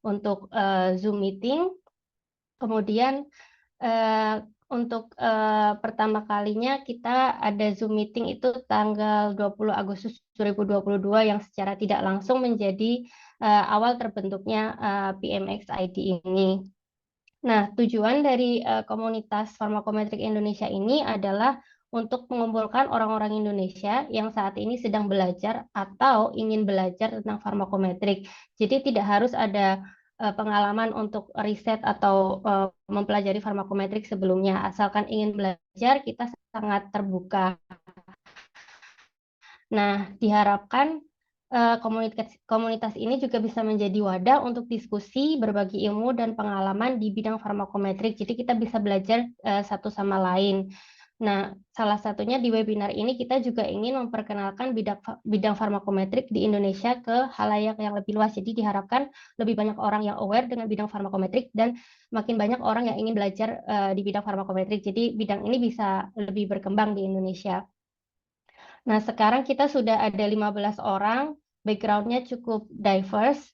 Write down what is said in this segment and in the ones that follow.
untuk Zoom meeting. Kemudian untuk pertama kalinya kita ada Zoom meeting itu tanggal 20 Agustus 2022 yang secara tidak langsung menjadi awal terbentuknya PMX ID ini. Nah, tujuan dari komunitas farmakometrik Indonesia ini adalah untuk mengumpulkan orang-orang Indonesia yang saat ini sedang belajar atau ingin belajar tentang farmakometrik. Jadi tidak harus ada pengalaman untuk riset atau mempelajari farmakometrik sebelumnya. Asalkan ingin belajar, kita sangat terbuka. Nah, diharapkan komunitas ini juga bisa menjadi wadah untuk diskusi, berbagi ilmu, dan pengalaman di bidang farmakometrik. Jadi kita bisa belajar satu sama lain. Nah, salah satunya di webinar ini kita juga ingin memperkenalkan bidang farmakometrik di Indonesia ke halayak yang lebih luas. Jadi diharapkan lebih banyak orang yang aware dengan bidang farmakometrik dan makin banyak orang yang ingin belajar di bidang farmakometrik. Jadi bidang ini bisa lebih berkembang di Indonesia. Nah, sekarang kita sudah ada 15 orang, background-nya cukup diverse.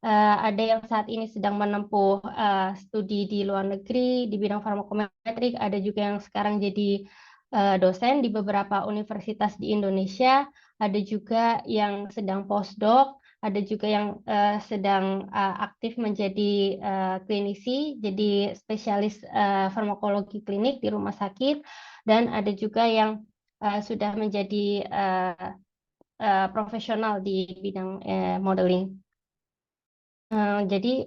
Ada yang saat ini sedang menempuh studi di luar negeri di bidang farmakometrik, ada juga yang sekarang jadi dosen di beberapa universitas di Indonesia, ada juga yang sedang postdoc, ada juga yang sedang aktif menjadi klinisi, jadi spesialis farmakologi klinik di rumah sakit, dan ada juga yang sudah menjadi profesional di bidang modeling. Jadi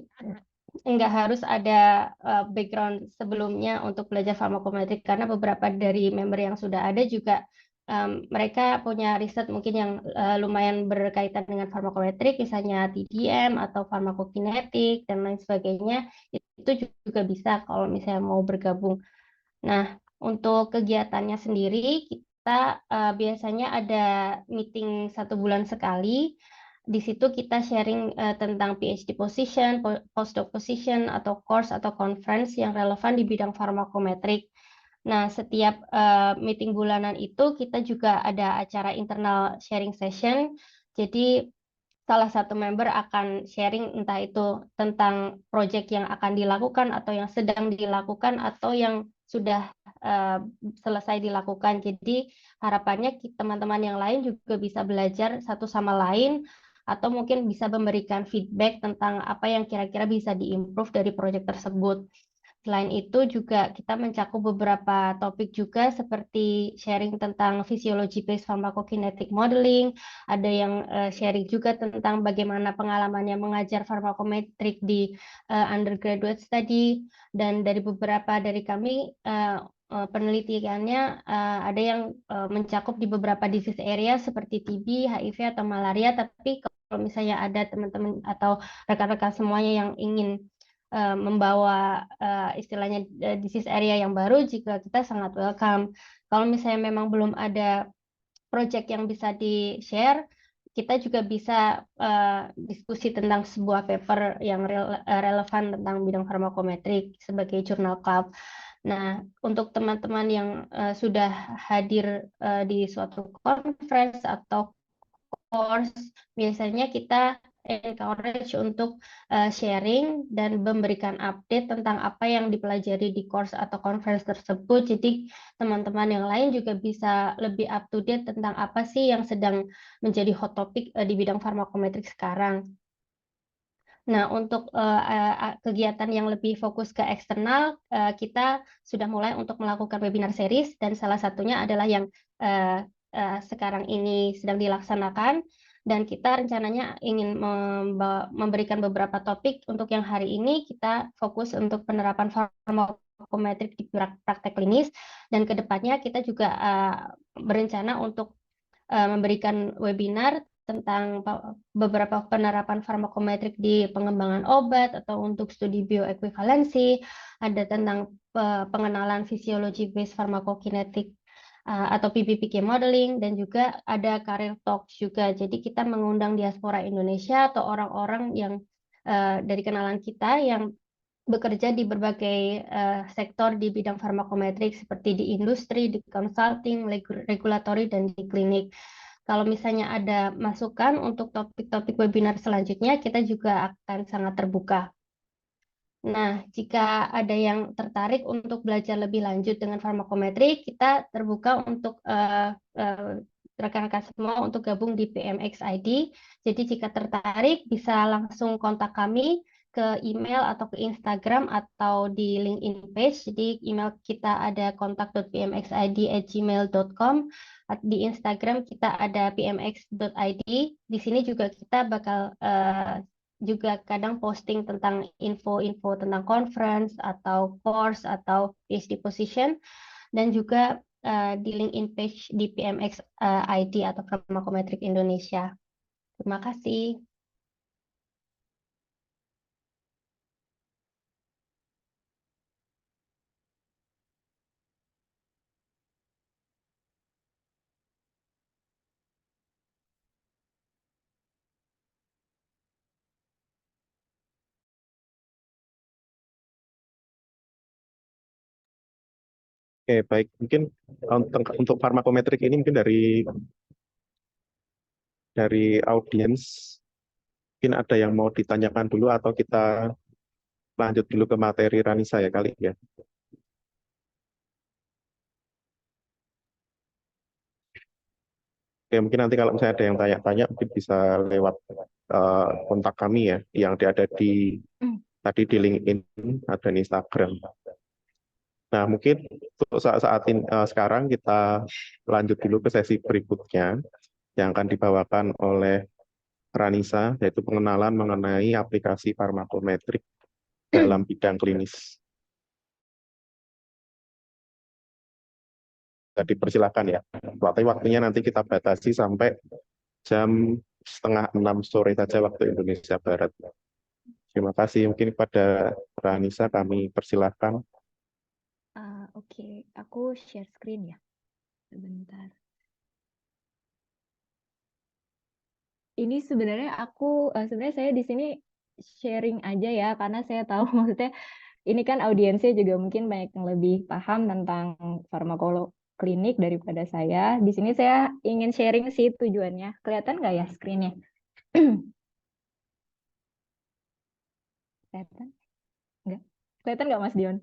nggak harus ada background sebelumnya untuk belajar farmakometrik karena beberapa dari member yang sudah ada juga mereka punya riset mungkin yang lumayan berkaitan dengan farmakometrik, misalnya TDM atau farmakokinetik dan lain sebagainya. Itu juga bisa kalau misalnya mau bergabung. Nah, untuk kegiatannya sendiri, kita biasanya ada meeting 1 bulan sekali. Di situ kita sharing tentang PhD position, postdoc position, atau course atau conference yang relevan di bidang farmakometrik. Nah, setiap meeting bulanan itu kita juga ada acara internal sharing session. Jadi salah satu member akan sharing entah itu tentang proyek yang akan dilakukan atau yang sedang dilakukan atau yang sudah selesai dilakukan. Jadi harapannya teman-teman yang lain juga bisa belajar satu sama lain atau mungkin bisa memberikan feedback tentang apa yang kira-kira bisa diimprove dari proyek tersebut. Selain itu juga kita mencakup beberapa topik juga seperti sharing tentang physiology based pharmacokinetic modeling, ada yang sharing juga tentang bagaimana pengalamannya mengajar farmakometrik di undergraduate study, dan dari beberapa dari kami penelitiannya ada yang mencakup di beberapa disease area seperti TB, HIV, atau malaria, tapi kalau misalnya ada teman-teman atau rekan-rekan semuanya yang ingin membawa istilahnya disease area yang baru, juga kita sangat welcome. Kalau misalnya memang belum ada project yang bisa di-share, kita juga bisa diskusi tentang sebuah paper yang relevan tentang bidang farmakometrik sebagai jurnal club. Nah, untuk teman-teman yang sudah hadir di suatu conference atau course, biasanya kita encourage untuk sharing dan memberikan update tentang apa yang dipelajari di course atau conference tersebut. Jadi teman-teman yang lain juga bisa lebih up to date tentang apa sih yang sedang menjadi hot topic di bidang farmakometrik sekarang. Nah, untuk kegiatan yang lebih fokus ke eksternal, kita sudah mulai untuk melakukan webinar series, dan salah satunya adalah yang sekarang ini sedang dilaksanakan, dan kita rencananya ingin memberikan beberapa topik. Untuk yang hari ini, kita fokus untuk penerapan farmakometrik di praktek klinis, dan kedepannya kita juga berencana untuk memberikan webinar tentang beberapa penerapan farmakometrik di pengembangan obat atau untuk studi bioekuivalensi, ada tentang pengenalan fisiologi based farmakokinetik atau PBPK modeling, dan juga ada career talks juga. Jadi kita mengundang diaspora Indonesia atau orang-orang yang dari kenalan kita yang bekerja di berbagai sektor di bidang farmakometrik seperti di industri, di consulting, regulatory, dan di klinik. Kalau misalnya ada masukan untuk topik-topik webinar selanjutnya, kita juga akan sangat terbuka. Nah, jika ada yang tertarik untuk belajar lebih lanjut dengan farmakometri, kita terbuka untuk rekan-rekan semua untuk gabung di PMX ID. Jadi jika tertarik bisa langsung kontak kami ke email atau ke Instagram atau di LinkedIn page. Jadi email kita ada kontak.pmxid@gmail.com. Di Instagram kita ada pmx.id. Di sini juga kita bakal juga kadang posting tentang info-info tentang conference atau course atau PhD position, dan juga di LinkedIn page di PMX ID atau Pharmacometric Indonesia. Terima kasih. Oke, baik. Mungkin untuk farmakometrik ini mungkin dari audiens, mungkin ada yang mau ditanyakan dulu atau kita lanjut dulu ke materi Ranisa ya kali ya. Oke, mungkin nanti kalau misalnya ada yang tanya-tanya mungkin bisa lewat kontak kami ya, yang ada tadi di LinkedIn, ada di Instagram. Nah, mungkin untuk saat ini sekarang kita lanjut dulu ke sesi berikutnya yang akan dibawakan oleh Ranisa, yaitu pengenalan mengenai aplikasi farmakometrik dalam bidang klinis. Jadi persilakan ya. Waktunya nanti kita batasi sampai jam 5:30 sore saja waktu Indonesia Barat. Terima kasih. Mungkin pada Ranisa kami persilahkan. Oke, aku share screen ya. Sebentar. Ini sebenarnya sebenarnya saya di sini sharing aja ya, karena saya tahu maksudnya ini kan audiensnya juga mungkin banyak yang lebih paham tentang farmakoklinik daripada saya. Di sini saya ingin sharing sih tujuannya. Kelihatan nggak ya screen-nya? Kelihatan? Nggak? Kelihatan nggak Mas Dion?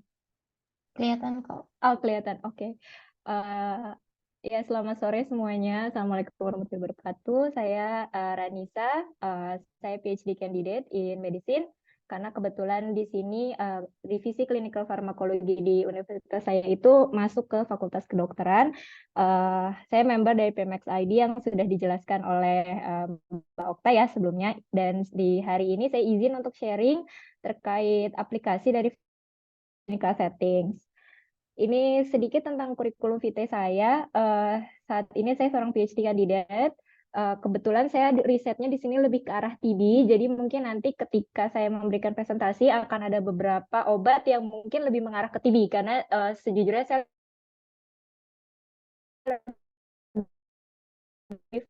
Kelihatan kok. Oh, kelihatan. Oke. Ya, selamat sore semuanya. Assalamualaikum warahmatullahi wabarakatuh. Saya Ranisa. Saya PhD candidate in medicine. Karena kebetulan di sini divisi clinical pharmacology di universitas saya itu masuk ke Fakultas Kedokteran. Saya member dari PMX ID yang sudah dijelaskan oleh Mbak Okta ya sebelumnya. Dan di hari ini saya izin untuk sharing terkait aplikasi dari clinical settings. Ini sedikit tentang kurikulum vitae saya. Saat ini saya seorang PhD kandidat. Kebetulan saya risetnya di sini lebih ke arah TB, jadi mungkin nanti ketika saya memberikan presentasi akan ada beberapa obat yang mungkin lebih mengarah ke TB, karena sejujurnya saya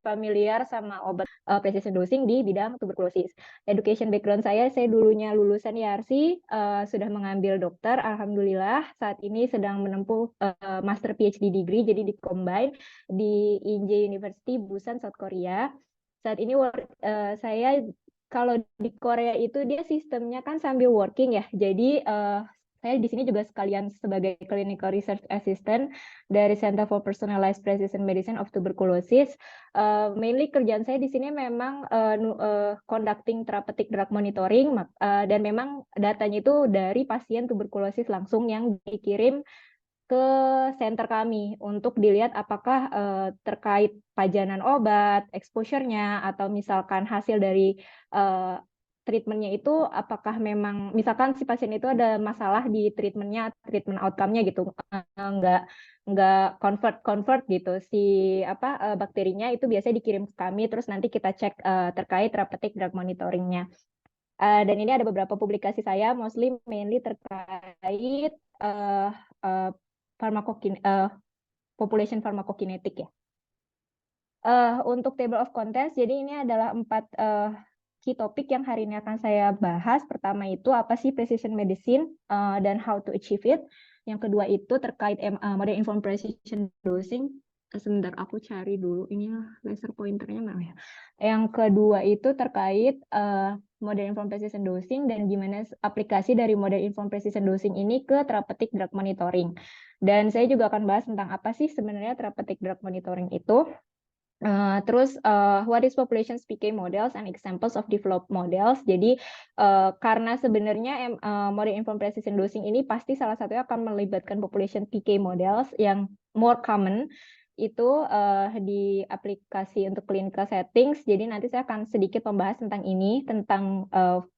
familiar sama obat precision dosing di bidang tuberkulosis. Education background saya dulunya lulusan YRC, sudah mengambil dokter, alhamdulillah saat ini sedang menempuh master PhD degree, jadi di combine di Inje University Busan, South Korea. Saat ini saya kalau di Korea itu dia sistemnya kan sambil working ya, jadi saya di sini juga sekalian sebagai clinical research assistant dari Center for Personalized Precision Medicine of Tuberculosis. Mainly kerjaan saya di sini memang conducting therapeutic drug monitoring, dan memang datanya itu dari pasien tuberkulosis langsung yang dikirim ke center kami untuk dilihat apakah terkait pajanan obat, exposure-nya, atau misalkan hasil dari treatmentnya itu apakah memang misalkan si pasien itu ada masalah di treatmentnya, treatment outcome-nya gitu, nggak convert gitu si bakterinya itu biasanya dikirim ke kami, terus nanti kita cek terkait therapeutic drug monitoring-nya. Dan ini ada beberapa publikasi saya, mostly mainly terkait population pharmacokinetic ya. Untuk table of contents, jadi ini adalah 4 key topik yang hari ini akan saya bahas. Pertama itu apa sih precision medicine dan how to achieve it. Yang kedua itu terkait modern informed precision dosing. sebentar aku cari dulu ini laser pointernya mana ya. Yang kedua itu terkait model informed precision dosing dan gimana aplikasi dari model informed precision dosing ini ke therapeutic drug monitoring. Dan saya juga akan bahas tentang apa sih sebenarnya therapeutic drug monitoring itu. Terus what is population PK models and examples of developed models. Jadi karena sebenarnya model informed precision dosing ini pasti salah satunya akan melibatkan population PK models yang more common itu di aplikasi untuk clinical settings. Jadi nanti saya akan sedikit membahas tentang ini, tentang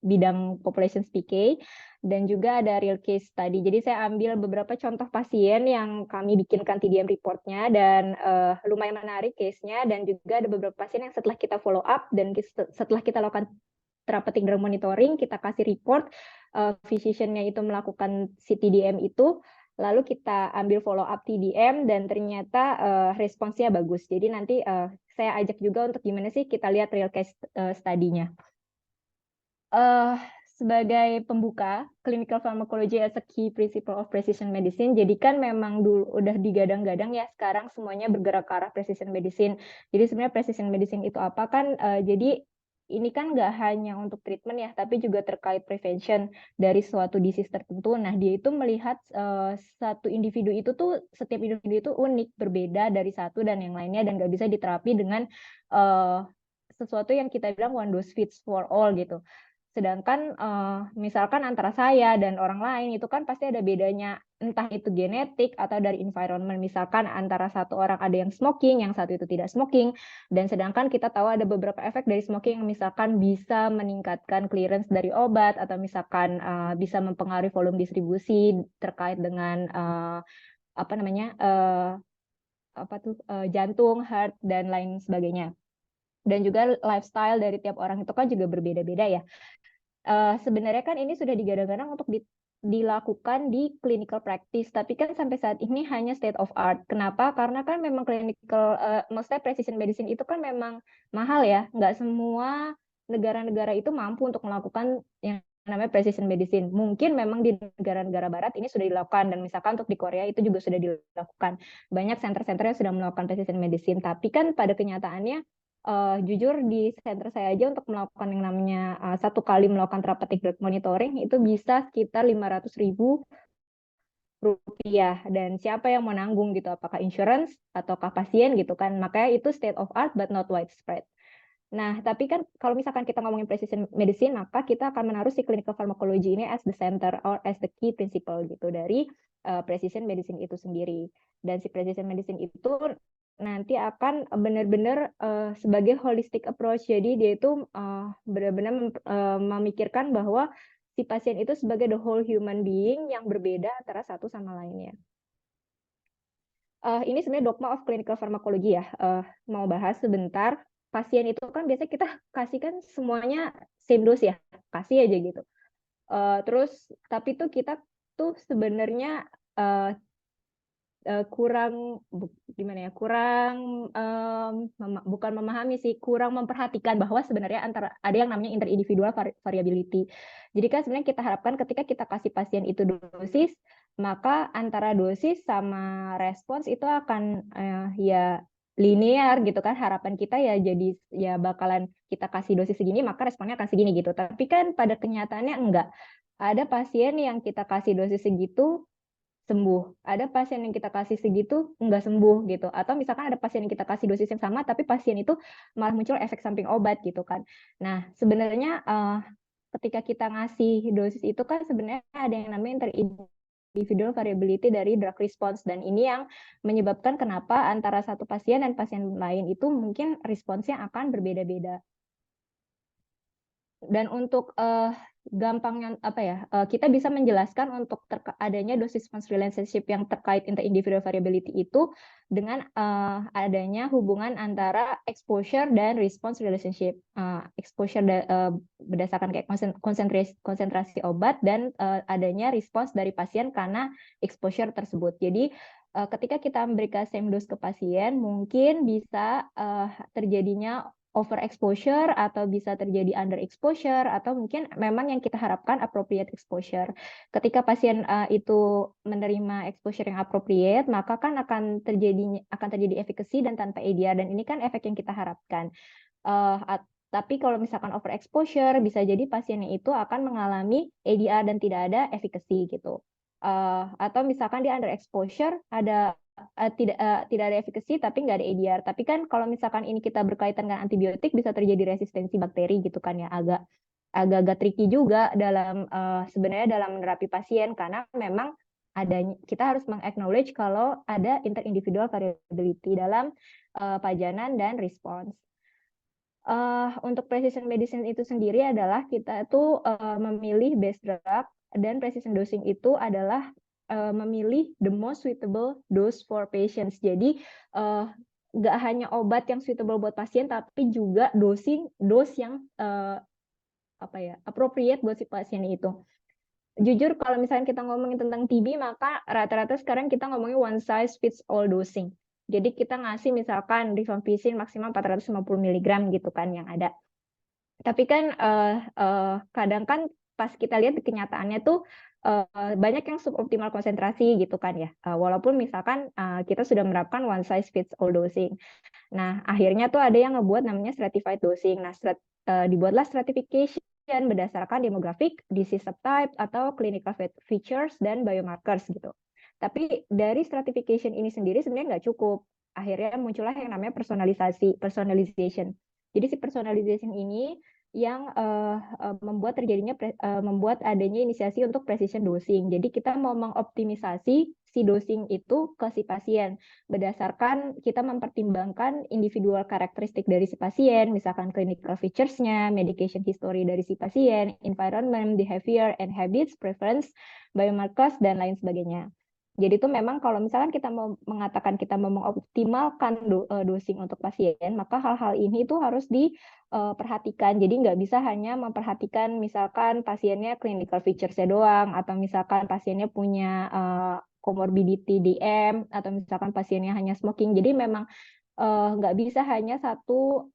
bidang population PK. Dan juga ada real case study. Jadi saya ambil beberapa contoh pasien yang kami bikinkan TDM reportnya dan lumayan menarik case-nya, dan juga ada beberapa pasien yang setelah kita follow up dan setelah kita lakukan therapeutic drug monitoring, kita kasih report, physician-nya itu melakukan si TDM itu, lalu kita ambil follow up TDM dan ternyata responsnya bagus. Jadi nanti saya ajak juga untuk gimana sih kita lihat real case study-nya. Sebagai pembuka, clinical pharmacology as a key principle of precision medicine, jadi kan memang dulu udah digadang-gadang ya, sekarang semuanya bergerak ke arah precision medicine. Jadi sebenarnya precision medicine itu apa kan? Jadi ini kan nggak hanya untuk treatment ya, tapi juga terkait prevention dari suatu disease tertentu. Nah, dia itu melihat satu individu itu tuh, setiap individu itu unik, berbeda dari satu dan yang lainnya, dan nggak bisa diterapi dengan sesuatu yang kita bilang one dose fits for all gitu. Sedangkan misalkan antara saya dan orang lain itu kan pasti ada bedanya, entah itu genetik atau dari environment. Misalkan antara satu orang ada yang smoking, yang satu itu tidak smoking, dan sedangkan kita tahu ada beberapa efek dari smoking yang misalkan bisa meningkatkan clearance dari obat, atau misalkan bisa mempengaruhi volume distribusi terkait dengan jantung, heart, dan lain sebagainya. Dan juga lifestyle dari tiap orang itu kan juga berbeda-beda ya. Sebenarnya kan ini sudah digadang-gadang untuk dilakukan di clinical practice, tapi kan sampai saat ini hanya state of art. Kenapa? Karena kan memang clinical, maksudnya precision medicine itu kan memang mahal ya. Nggak semua negara-negara itu mampu untuk melakukan yang namanya precision medicine. Mungkin memang di negara-negara barat ini sudah dilakukan, dan misalkan untuk di Korea itu juga sudah dilakukan. Banyak center-center yang sudah melakukan precision medicine, tapi kan pada kenyataannya jujur di center saya aja untuk melakukan yang namanya satu kali melakukan therapeutic drug monitoring itu bisa sekitar 500.000 rupiah, dan siapa yang mau nanggung gitu, apakah insurance ataukah pasien gitu kan. Makanya itu state of art but not widespread. Nah, tapi kan kalau misalkan kita ngomongin precision medicine, maka kita akan menaruh si clinical pharmacology ini as the center or as the key principle gitu dari precision medicine itu sendiri. Dan si precision medicine itu nanti akan benar-benar sebagai holistic approach. Jadi dia itu benar-benar memikirkan bahwa si pasien itu sebagai the whole human being yang berbeda antara satu sama lainnya. Ini sebenarnya dogma of clinical pharmacology ya. Mau bahas sebentar. Pasien itu kan biasanya kita kasih kan semuanya same dose ya, kasih aja gitu. Terus tapi tuh kita tuh sebenarnya kurang gimana ya, bukan memahami sih, kurang memperhatikan bahwa sebenarnya ada yang namanya interindividual variability. Jadi kan sebenarnya kita harapkan ketika kita kasih pasien itu dosis, maka antara dosis sama respons itu akan ya linear gitu kan. Harapan kita ya jadi ya bakalan kita kasih dosis segini maka responnya akan segini gitu. Tapi kan pada kenyataannya enggak. Ada pasien yang kita kasih dosis segitu sembuh. Ada pasien yang kita kasih segitu nggak sembuh gitu. Atau misalkan ada pasien yang kita kasih dosis yang sama tapi pasien itu malah muncul efek samping obat gitu kan. Nah, sebenarnya ketika kita ngasih dosis itu kan sebenarnya ada yang namanya interindividual variability dari drug response, dan ini yang menyebabkan kenapa antara satu pasien dan pasien lain itu mungkin responsnya akan berbeda-beda. Dan untuk gampangnya kita bisa menjelaskan untuk adanya dose response relationship yang terkait interindividual variability itu dengan adanya hubungan antara exposure dan response relationship. Exposure berdasarkan kayak konsentrasi obat, dan adanya response dari pasien karena exposure tersebut. Jadi ketika kita memberikan same dose ke pasien, mungkin bisa terjadinya overexposure atau bisa terjadi underexposure atau mungkin memang yang kita harapkan appropriate exposure. Ketika pasien itu menerima exposure yang appropriate, maka kan akan terjadi efficacy dan tanpa ADR, dan ini kan efek yang kita harapkan. Tapi kalau misalkan overexposure, bisa jadi pasiennya itu akan mengalami ADR dan tidak ada efficacy gitu. Atau misalkan dia underexposure, tidak ada efficacy tapi nggak ada ADR. Tapi kan kalau misalkan ini kita berkaitan dengan antibiotik, bisa terjadi resistensi bakteri gitu kan ya, agak tricky juga sebenarnya dalam menerapi pasien, karena memang kita harus meng-acknowledge kalau ada interindividual variability dalam pajanan dan respons. Untuk precision medicine itu sendiri adalah kita tuh memilih base drug, dan precision dosing itu adalah memilih the most suitable dose for patients. Jadi nggak hanya obat yang suitable buat pasien, tapi juga dose yang appropriate buat si pasien itu. Jujur kalau misalnya kita ngomongin tentang TB, maka rata-rata sekarang kita ngomongin one size fits all dosing. Jadi kita ngasih misalkan rifampicin maksimal 450 mg gitu kan yang ada. Tapi kan kadang kan pas kita lihat di kenyataannya tuh banyak yang suboptimal konsentrasi gitu kan ya. Walaupun misalkan kita sudah menerapkan one size fits all dosing. Nah, akhirnya tuh ada yang ngebuat namanya stratified dosing. Nah, dibuatlah stratification berdasarkan demographic, disease subtype, atau clinical features dan biomarkers gitu. Tapi dari stratification ini sendiri sebenarnya nggak cukup. Akhirnya muncullah yang namanya personalization. Jadi si personalization ini yang membuat adanya inisiasi untuk precision dosing. Jadi kita mau mengoptimisasi si dosing itu ke si pasien berdasarkan kita mempertimbangkan individual karakteristik dari si pasien, misalkan clinical features-nya, medication history dari si pasien, environment, behavior and habits, preference, biomarkers, dan lain sebagainya. Jadi itu memang kalau misalkan kita mau mengatakan kita mau mengoptimalkan dosing untuk pasien, maka hal-hal ini itu harus diperhatikan. Jadi nggak bisa hanya memperhatikan misalkan pasiennya clinical features-nya doang, atau misalkan pasiennya punya comorbidity DM, atau misalkan pasiennya hanya smoking. Jadi memang nggak bisa hanya satu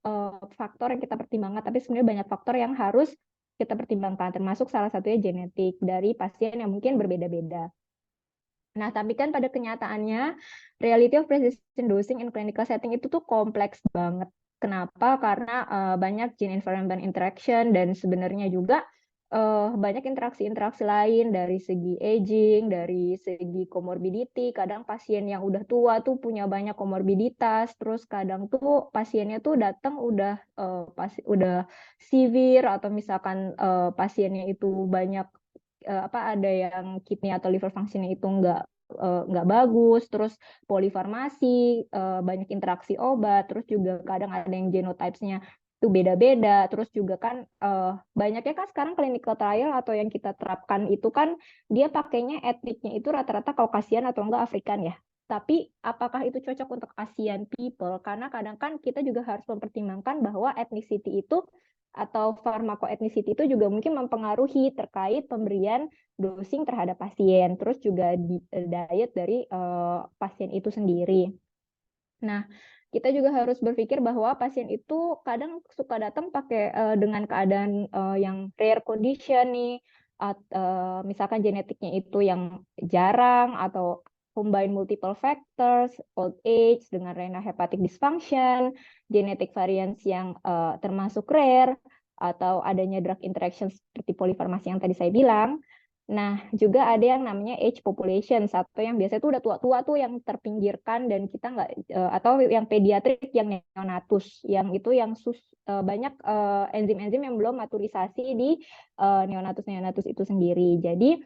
faktor yang kita pertimbangkan, tapi sebenarnya banyak faktor yang harus kita pertimbangkan, termasuk salah satunya genetik dari pasien yang mungkin berbeda-beda. Nah, tapi kan pada kenyataannya, reality of precision dosing in clinical setting itu tuh kompleks banget. Kenapa? Karena banyak gene-environment interaction, dan sebenarnya juga banyak interaksi-interaksi lain dari segi aging, dari segi comorbidity. Kadang pasien yang udah tua tuh punya banyak komorbiditas, terus kadang tuh pasiennya tuh datang udah severe, atau misalkan pasiennya itu banyak ada yang kidney atau liver function-nya itu nggak bagus, terus polifarmasi, banyak interaksi obat, terus juga kadang ada yang genotypes-nya itu beda-beda, terus juga kan banyaknya kan sekarang clinical trial atau yang kita terapkan itu kan dia pakainya etniknya itu rata-rata Caucasian atau enggak Afrikan ya. Tapi apakah itu cocok untuk Asian people? Karena kadang kan kita juga harus mempertimbangkan bahwa ethnicity itu atau pharmacoethnicity itu juga mungkin mempengaruhi terkait pemberian dosing terhadap pasien, terus juga diet dari pasien itu sendiri. Nah, kita juga harus berpikir bahwa pasien itu kadang suka datang pakai dengan keadaan yang rare condition nih, misalkan genetiknya itu yang jarang, atau combine multiple factors, old age dengan renal hepatic dysfunction, genetic variants yang termasuk rare, atau adanya drug interaction seperti polifarmasi yang tadi saya bilang. Nah, juga ada yang namanya age population, atau yang biasanya itu udah tua-tua tuh yang terpinggirkan, dan kita nggak, atau yang pediatrik, yang neonatus, yang itu yang banyak enzim-enzim yang belum maturisasi di neonatus itu sendiri. Jadi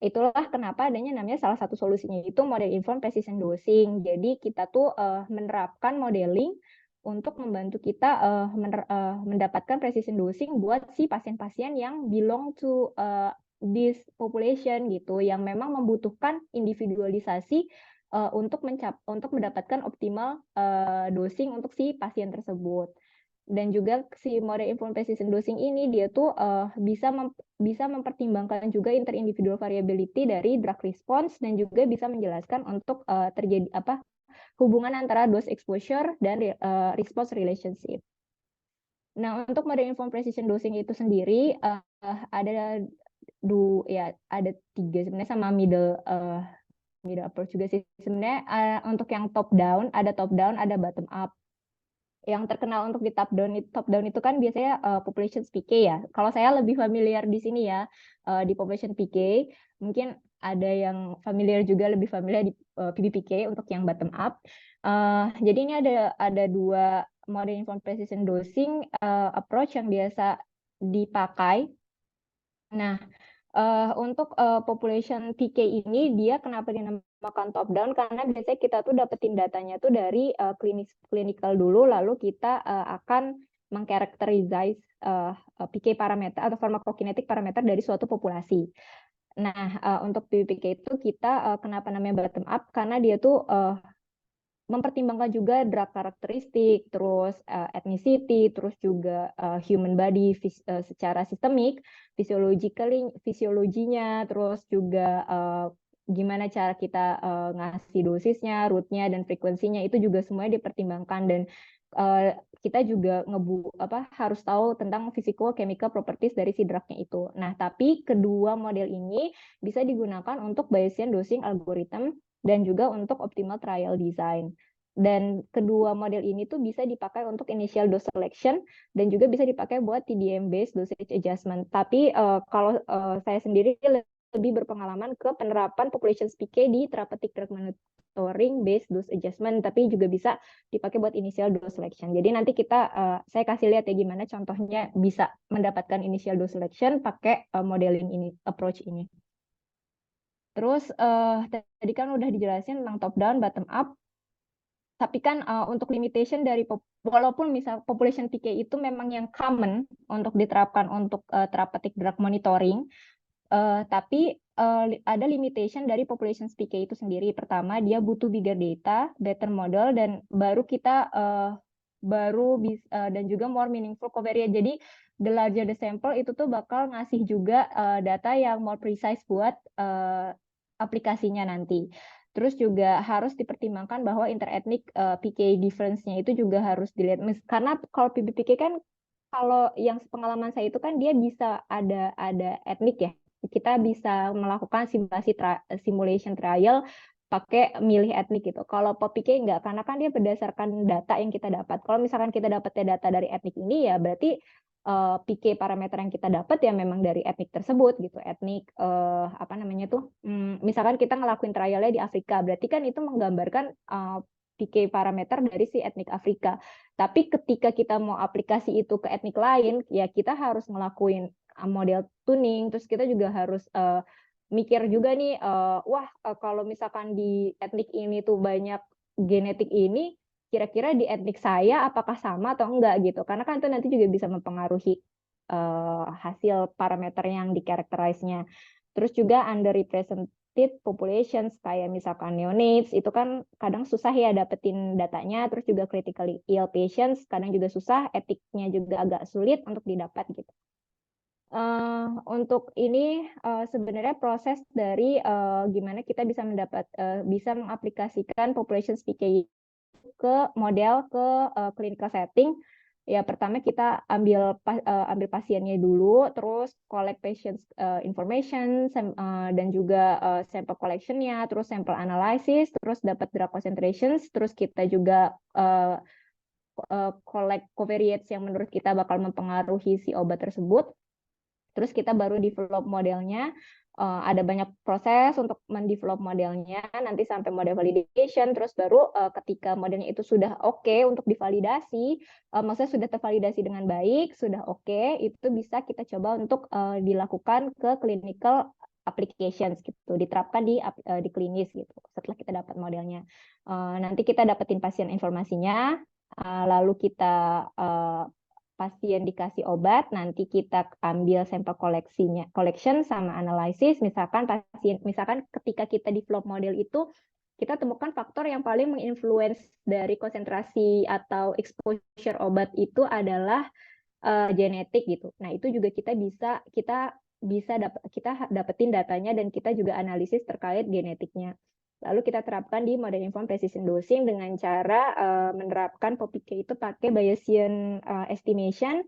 itulah kenapa adanya namanya salah satu solusinya itu model informed precision dosing. Jadi kita tuh menerapkan modeling untuk membantu kita mendapatkan precision dosing buat si pasien-pasien yang belong to this population gitu, yang memang membutuhkan individualisasi untuk mendapatkan optimal dosing untuk si pasien tersebut. Dan juga si model informed precision dosing ini dia tuh bisa mempertimbangkan juga interindividual variability dari drug response, dan juga bisa menjelaskan untuk terjadi hubungan antara dose exposure dan response relationship. Nah, untuk model informed precision dosing itu sendiri ada ada 3 sebenarnya, sama middle approach juga sih sebenarnya. Untuk yang top down, ada bottom up. Yang terkenal untuk di top down itu kan biasanya population PK ya. Kalau saya lebih familiar di sini ya, di population PK. Mungkin ada yang lebih familiar di PBPK untuk yang bottom up. Jadi ini ada 2 model informed precision dosing approach yang biasa dipakai. Nah, untuk population PK ini, dia kenapa dinamakan top down, karena biasanya kita tuh dapetin datanya tuh dari clinical dulu, lalu kita akan mengkarakterize PK parameter atau pharmacokinetic parameter dari suatu populasi. Nah, untuk PBPK itu kita kenapa namanya bottom up, karena dia tuh mempertimbangkan juga drug karakteristik, terus ethnicity, terus juga human body secara sistemik, fisiologinya, terus juga gimana cara kita ngasih dosisnya, route-nya, dan frekuensinya, itu juga semuanya dipertimbangkan. Dan kita juga harus tahu tentang physical chemical properties dari si drugnya itu. Nah, tapi kedua model ini bisa digunakan untuk Bayesian dosing algorithm dan juga untuk optimal trial design. Dan kedua model ini tuh bisa dipakai untuk initial dose selection dan juga bisa dipakai buat TDM based dosage adjustment. Tapi kalau saya sendiri lebih berpengalaman ke penerapan population PK di therapeutic drug monitoring based dose adjustment, tapi juga bisa dipakai buat initial dose selection. Jadi nanti saya kasih lihat ya gimana contohnya bisa mendapatkan initial dose selection pakai modeling ini, approach ini. Terus tadi kan udah dijelasin tentang top down, bottom up. Tapi kan untuk limitation dari walaupun misal population PK itu memang yang common untuk diterapkan untuk therapeutic drug monitoring, tapi ada limitation dari population PK itu sendiri. Pertama, dia butuh bigger data, better model, dan baru kita dan juga more meaningful covariance. Jadi the larger the sample itu tuh bakal ngasih juga data yang more precise buat aplikasinya nanti. Terus juga harus dipertimbangkan bahwa interethnic PK difference-nya itu juga harus dilihat. Karena kalau PBPK kan, kalau yang pengalaman saya itu kan dia bisa ada etnik ya. Kita bisa melakukan simulation trial pakai milih etnik gitu. Kalau PBPK enggak, karena kan dia berdasarkan data yang kita dapat. Kalau misalkan kita dapatnya data dari etnik ini, ya berarti PK parameter yang kita dapat ya memang dari etnik tersebut gitu. Etnik misalkan kita ngelakuin trialnya di Afrika, berarti kan itu menggambarkan PK parameter dari si etnik Afrika. Tapi ketika kita mau aplikasi itu ke etnik lain, ya kita harus ngelakuin model tuning, terus kita juga harus mikir juga nih, kalau misalkan di etnik ini tuh banyak genetik ini, kira-kira di etnik saya apakah sama atau enggak gitu. Karena kan itu nanti juga bisa mempengaruhi hasil parameter yang di-characterize-nya. Terus juga underrepresented populations kayak misalkan neonates, itu kan kadang susah ya dapetin datanya. Terus juga critically ill patients kadang juga susah, etiknya juga agak sulit untuk didapat gitu. Untuk ini sebenarnya proses dari gimana kita bisa bisa mengaplikasikan population PK ke model ke clinical setting. Ya, pertama kita ambil pasiennya dulu, terus collect patient information, dan juga sample collection-nya, terus sample analysis, terus dapat drug concentrations, terus kita juga collect covariates yang menurut kita bakal mempengaruhi si obat tersebut. Terus kita baru develop modelnya. Ada banyak proses untuk mendevelop modelnya, nanti sampai model validation, terus baru ketika modelnya itu sudah oke untuk divalidasi, maksudnya sudah tervalidasi dengan baik, sudah oke, itu bisa kita coba untuk dilakukan ke clinical applications gitu, diterapkan di klinis gitu. Setelah kita dapat modelnya, nanti kita dapetin pasien informasinya, lalu kita pasien dikasih obat, nanti kita ambil sampel collection sama analisis. Misalkan ketika kita develop model itu, kita temukan faktor yang paling menginfluence dari konsentrasi atau exposure obat itu adalah genetik gitu. Nah, itu juga kita dapetin datanya dan kita juga analisis terkait genetiknya. Lalu kita terapkan di model informed precision dosing dengan cara menerapkan POPIK itu pakai Bayesian estimation.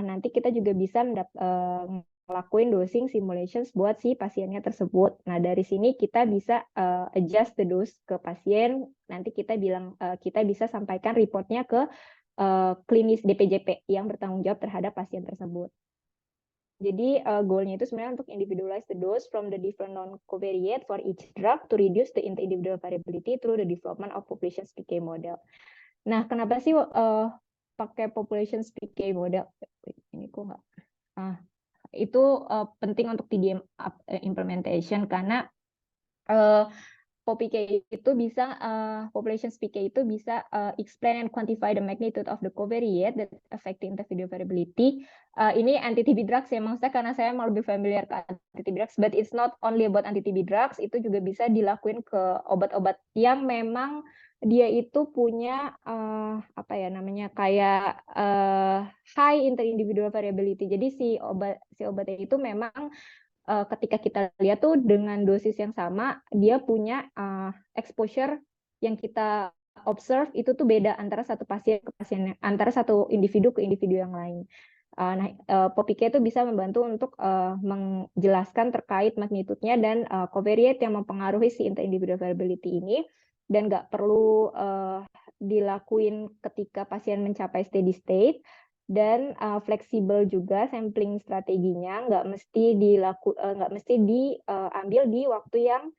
Nanti kita juga bisa ngelakuin dosing simulations buat si pasiennya tersebut. Nah, dari sini kita bisa adjust the dose ke pasien. Nanti kita kita bisa sampaikan reportnya ke klinis DPJP yang bertanggung jawab terhadap pasien tersebut. Jadi goalnya itu sebenarnya untuk individualize the dose from the different non-covariate for each drug to reduce the inter-individual variability through the development of population PK model. Nah, kenapa sih pakai population PK model? Ini kok nggak? Itu penting untuk TDM implementation karena POPIK itu bisa population PK itu bisa explain and quantify the magnitude of the covariate that affect the individual variability. Ini anti-TB drugs ya, maksudnya karena saya mau lebih familiar ke anti-TB drugs, but it's not only about anti-TB drugs, itu juga bisa dilakuin ke obat-obat yang memang dia itu punya apa ya namanya kayak high inter-individual variability. Jadi si obatnya itu memang ketika kita lihat tuh dengan dosis yang sama, dia punya exposure yang kita observe itu tuh beda antara satu pasien ke pasien, antara satu individu ke individu yang lain. Nah, POPIK itu bisa membantu untuk menjelaskan terkait magnitudenya dan covariate yang mempengaruhi si inter-individual variability ini, dan nggak perlu dilakuin ketika pasien mencapai steady state, dan fleksibel juga sampling strateginya, nggak mesti diambil di waktu yang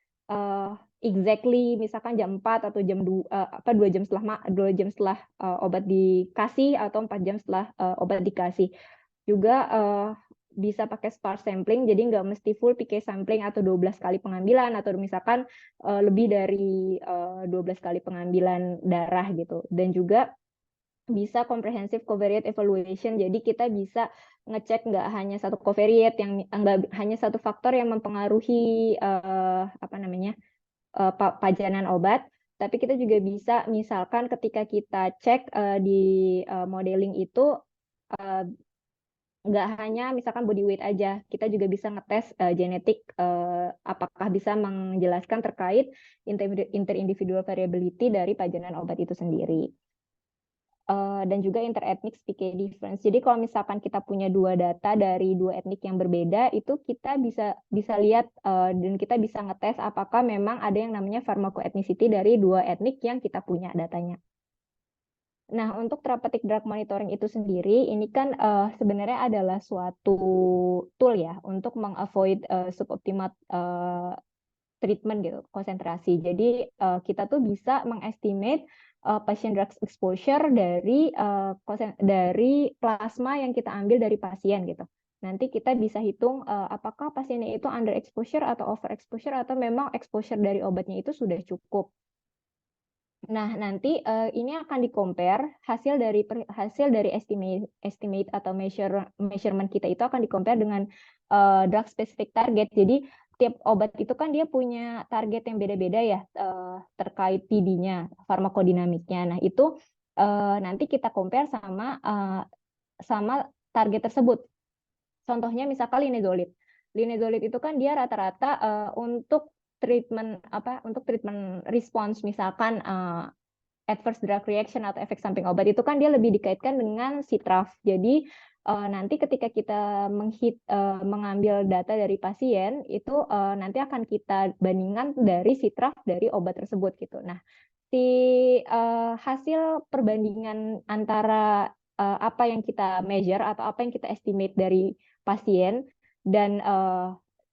exactly misalkan jam 4 atau jam 2 2 jam setelah obat dikasih atau 4 jam setelah obat dikasih. Juga bisa pakai sparse sampling, jadi nggak mesti full PK sampling atau 12 kali pengambilan, atau misalkan lebih dari 12 kali pengambilan darah gitu. Dan juga bisa comprehensive covariate evaluation, jadi kita bisa ngecek nggak hanya satu covariate nggak hanya satu faktor yang mempengaruhi pajanan obat, tapi kita juga bisa misalkan ketika kita cek di modeling itu nggak hanya misalkan body weight aja, kita juga bisa ngetes genetik apakah bisa menjelaskan terkait inter-individual variability dari pajanan obat itu sendiri. Dan juga interethnic PK difference. Jadi kalau misalkan kita punya dua data dari dua etnik yang berbeda, itu kita bisa lihat dan kita bisa ngetes apakah memang ada yang namanya pharmacoethnicity dari dua etnik yang kita punya datanya. Nah, untuk therapeutic drug monitoring itu sendiri, ini kan sebenarnya adalah suatu tool ya untuk mengavoid suboptimal treatment gitu, konsentrasi. Jadi kita tuh bisa mengestimate patient drug exposure dari plasma yang kita ambil dari pasien gitu. Nanti kita bisa hitung apakah pasiennya itu under exposure atau over exposure, atau memang exposure dari obatnya itu sudah cukup. Nah, nanti ini akan di-compare hasil dari estimate atau measurement kita itu akan di-compare dengan drug specific target. Jadi tiap obat itu kan dia punya target yang beda-beda ya terkait PD-nya, farmakodinamiknya. Nah, itu nanti kita compare sama target tersebut. Contohnya misalkan linezolid. Linezolid itu kan dia rata-rata untuk treatment response, misalkan adverse drug reaction atau efek samping obat itu kan dia lebih dikaitkan dengan sitraf. Jadi nanti ketika kita mengambil data dari pasien itu nanti akan kita bandingkan dari sitraf dari obat tersebut gitu. Nah, si hasil perbandingan antara apa yang kita measure atau apa yang kita estimate dari pasien dan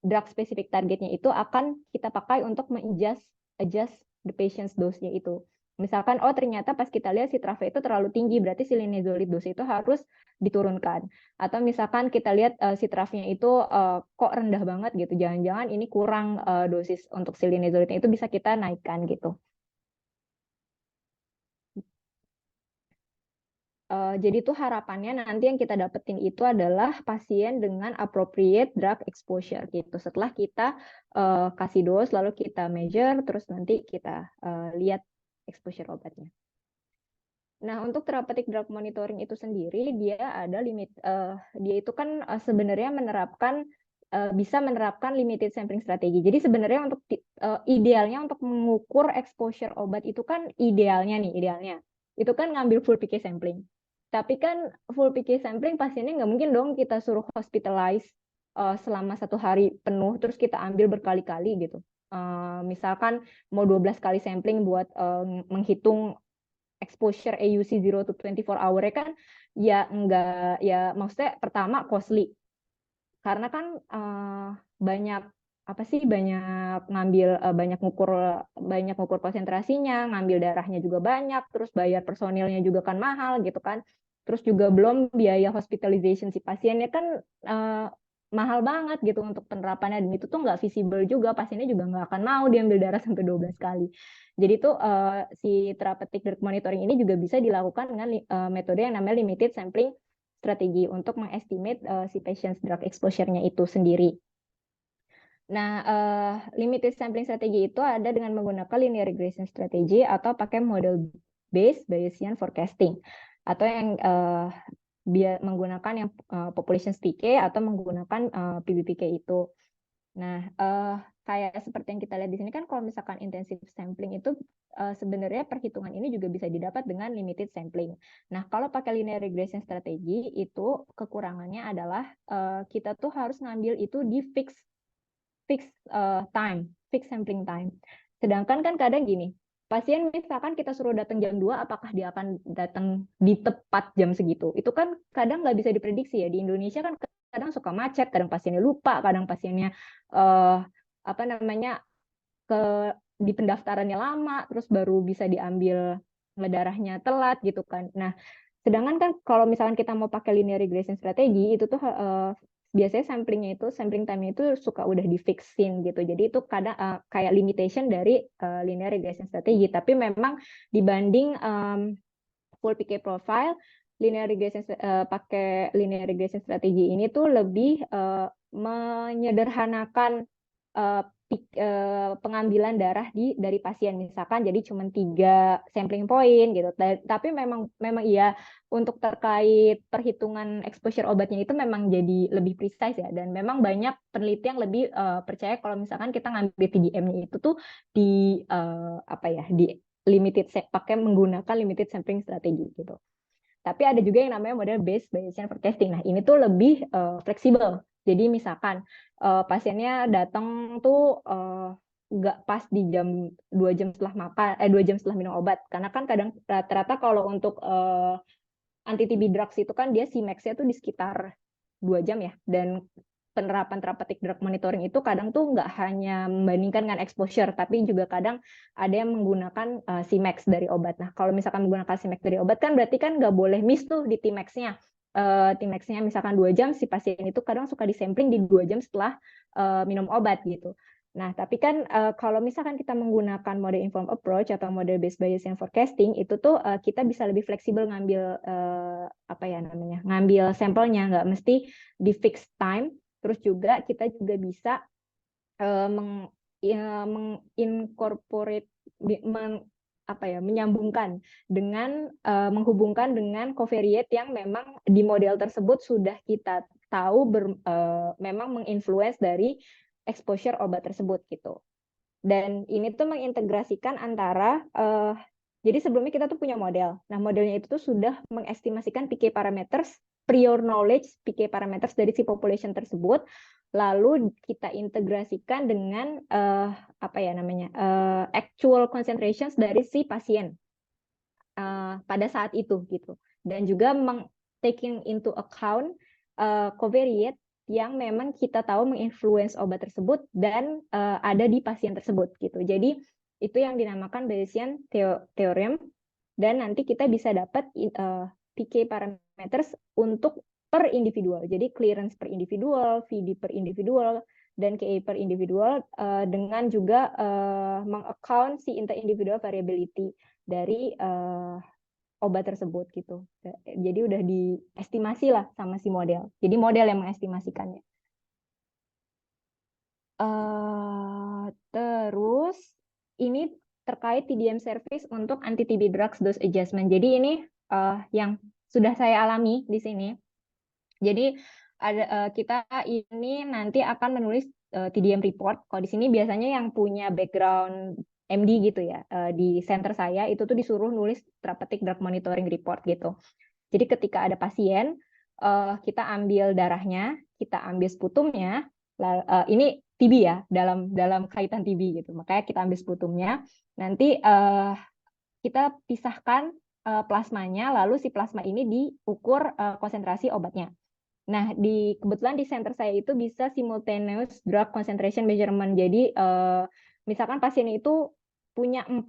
drug specific targetnya itu akan kita pakai untuk adjust the patient's dose-nya itu. Misalkan, oh ternyata pas kita lihat si sitrafnya itu terlalu tinggi, berarti si linezolid dose itu harus diturunkan. Atau misalkan kita lihat si sitrafnya itu kok rendah banget gitu, jangan-jangan ini kurang dosis untuk si linezolidnya, itu bisa kita naikkan gitu. Jadi tuh harapannya nanti yang kita dapetin itu adalah pasien dengan appropriate drug exposure gitu. Setelah kita kasih dose, lalu kita measure, terus nanti kita lihat exposure obatnya. Nah, untuk therapeutic drug monitoring itu sendiri dia ada limit. Dia itu kan sebenarnya menerapkan bisa menerapkan limited sampling strategi. Jadi sebenarnya untuk idealnya untuk mengukur exposure obat itu kan idealnya itu kan ngambil full PK sampling. Tapi kan full PK sampling pasiennya nggak mungkin dong kita suruh hospitalize selama 1 hari penuh terus kita ambil berkali-kali gitu. Misalkan mau 12 kali sampling buat menghitung exposure AUC 0 to 24 hour kan ya enggak, ya maksudnya pertama costly karena kan banyak banyak ngukur konsentrasinya, ngambil darahnya juga banyak, terus bayar personilnya juga kan mahal gitu kan, terus juga belum biaya hospitalization si pasiennya kan mahal banget gitu untuk penerapannya, dan itu tuh nggak visible juga, pasiennya juga nggak akan mau diambil darah sampai 12 kali. Jadi tuh si therapeutic drug monitoring ini juga bisa dilakukan dengan metode yang namanya limited sampling strategi untuk mengestimate si patient's drug exposure-nya itu sendiri. Nah, limited sampling strategi itu ada dengan menggunakan linear regression strategy atau pakai model based Bayesian forecasting, atau yang menggunakan yang population PK atau menggunakan PBPK itu. Nah, kayak seperti yang kita lihat di sini kan, kalau misalkan intensive sampling itu sebenarnya perhitungan ini juga bisa didapat dengan limited sampling. Nah, kalau pakai linear regression strategi itu kekurangannya adalah kita tuh harus ngambil itu di fixed sampling time. Sedangkan kan kadang gini, pasien misalkan kita suruh datang jam 2, apakah dia akan datang di tepat jam segitu? Itu kan kadang nggak bisa diprediksi ya. Di Indonesia kan kadang suka macet, kadang pasiennya lupa, kadang pasiennya di pendaftarannya lama, terus baru bisa diambil darahnya telat gitu kan. Nah, sedangkan kan kalau misalkan kita mau pakai linear regression strategi, itu tuh biasanya sampling time-nya itu suka udah di-fixin gitu. Jadi itu kadang kayak limitation dari linear regression strategi. Tapi memang dibanding full PK profile, pakai linear regression strategi ini tuh lebih menyederhanakan pengambilan darah dari pasien, misalkan jadi cuma 3 sampling point gitu. Tapi memang iya untuk terkait perhitungan exposure obatnya itu memang jadi lebih precise ya, dan memang banyak peneliti yang lebih percaya kalau misalkan kita ngambil TDM-nya itu tuh di pakai menggunakan limited sampling strategi gitu. Tapi ada juga yang namanya model based Bayesian forecasting. Nah, ini tuh lebih fleksibel. Jadi misalkan pasiennya datang tuh nggak pas di jam 2 jam setelah makan, 2 jam setelah minum obat. Karena kan kadang rata-rata kalau untuk anti-TB drugs itu kan dia Cmax-nya tuh di sekitar 2 jam ya. Dan penerapan therapeutic drug monitoring itu kadang tuh nggak hanya membandingkan dengan exposure, tapi juga kadang ada yang menggunakan Cmax dari obat. Nah, kalau misalkan menggunakan Cmax dari obat kan berarti kan nggak boleh miss tuh di Tmax-nya. Tmax-nya misalkan 2 jam, si pasien itu kadang suka disampling di 2 jam setelah minum obat gitu. Nah, tapi kan kalau misalkan kita menggunakan model informed approach atau model based Bayesian forecasting, itu tuh kita bisa lebih fleksibel ngambil ngambil sampelnya, nggak mesti di fixed time. Terus juga kita juga bisa mengincorporate, menyambungkan dengan menghubungkan dengan covariate yang memang di model tersebut sudah kita tahu memang menginfluence dari exposure obat tersebut gitu. Dan ini tuh mengintegrasikan antara jadi sebelumnya kita tuh punya model. Nah, modelnya itu tuh sudah mengestimasikan PK parameters, prior knowledge PK parameters dari si population tersebut, lalu kita integrasikan dengan actual concentrations dari si pasien pada saat itu gitu. Dan juga taking into account covariate yang memang kita tahu menginfluence obat tersebut dan ada di pasien tersebut gitu. Jadi itu yang dinamakan Bayesian theorem, dan nanti kita bisa dapat PK parameters untuk per individual. Jadi clearance per individual, VD per individual, dan KA per individual, dengan juga mengaccount si inter-individual variability dari obat tersebut gitu. Jadi udah diestimasi lah sama si model. Jadi model yang mengestimasikannya. Terus ini terkait TDM service untuk anti-TB drugs dose adjustment. Jadi ini yang sudah saya alami di sini. Jadi kita ini nanti akan menulis TDM report. Kalau di sini biasanya yang punya background MD gitu ya, di center saya itu tuh disuruh nulis therapeutic drug monitoring report gitu. Jadi ketika ada pasien, kita ambil darahnya, kita ambil sputumnya, ini TB ya, dalam kaitan TB gitu. Makanya kita ambil sputumnya, nanti kita pisahkan plasmanya, lalu si plasma ini diukur konsentrasi obatnya. Nah, kebetulan di center saya itu bisa simultaneous drug concentration measurement. Jadi, misalkan pasien itu punya 4,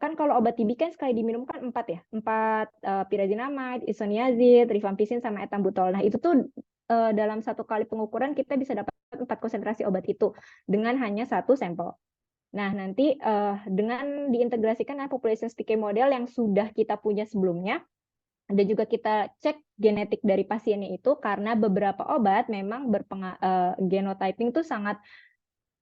kan kalau obat TB kan sekali diminum kan 4 ya, 4 pyrazinamide, isoniazid, rifampicin, sama ethambutol. Nah, itu tuh dalam satu kali pengukuran kita bisa dapat 4 konsentrasi obat itu dengan hanya satu sampel. Nah, nanti dengan diintegrasikan dengan population PK model yang sudah kita punya sebelumnya, dan juga kita cek genetik dari pasiennya itu, karena beberapa obat memang genotyping itu sangat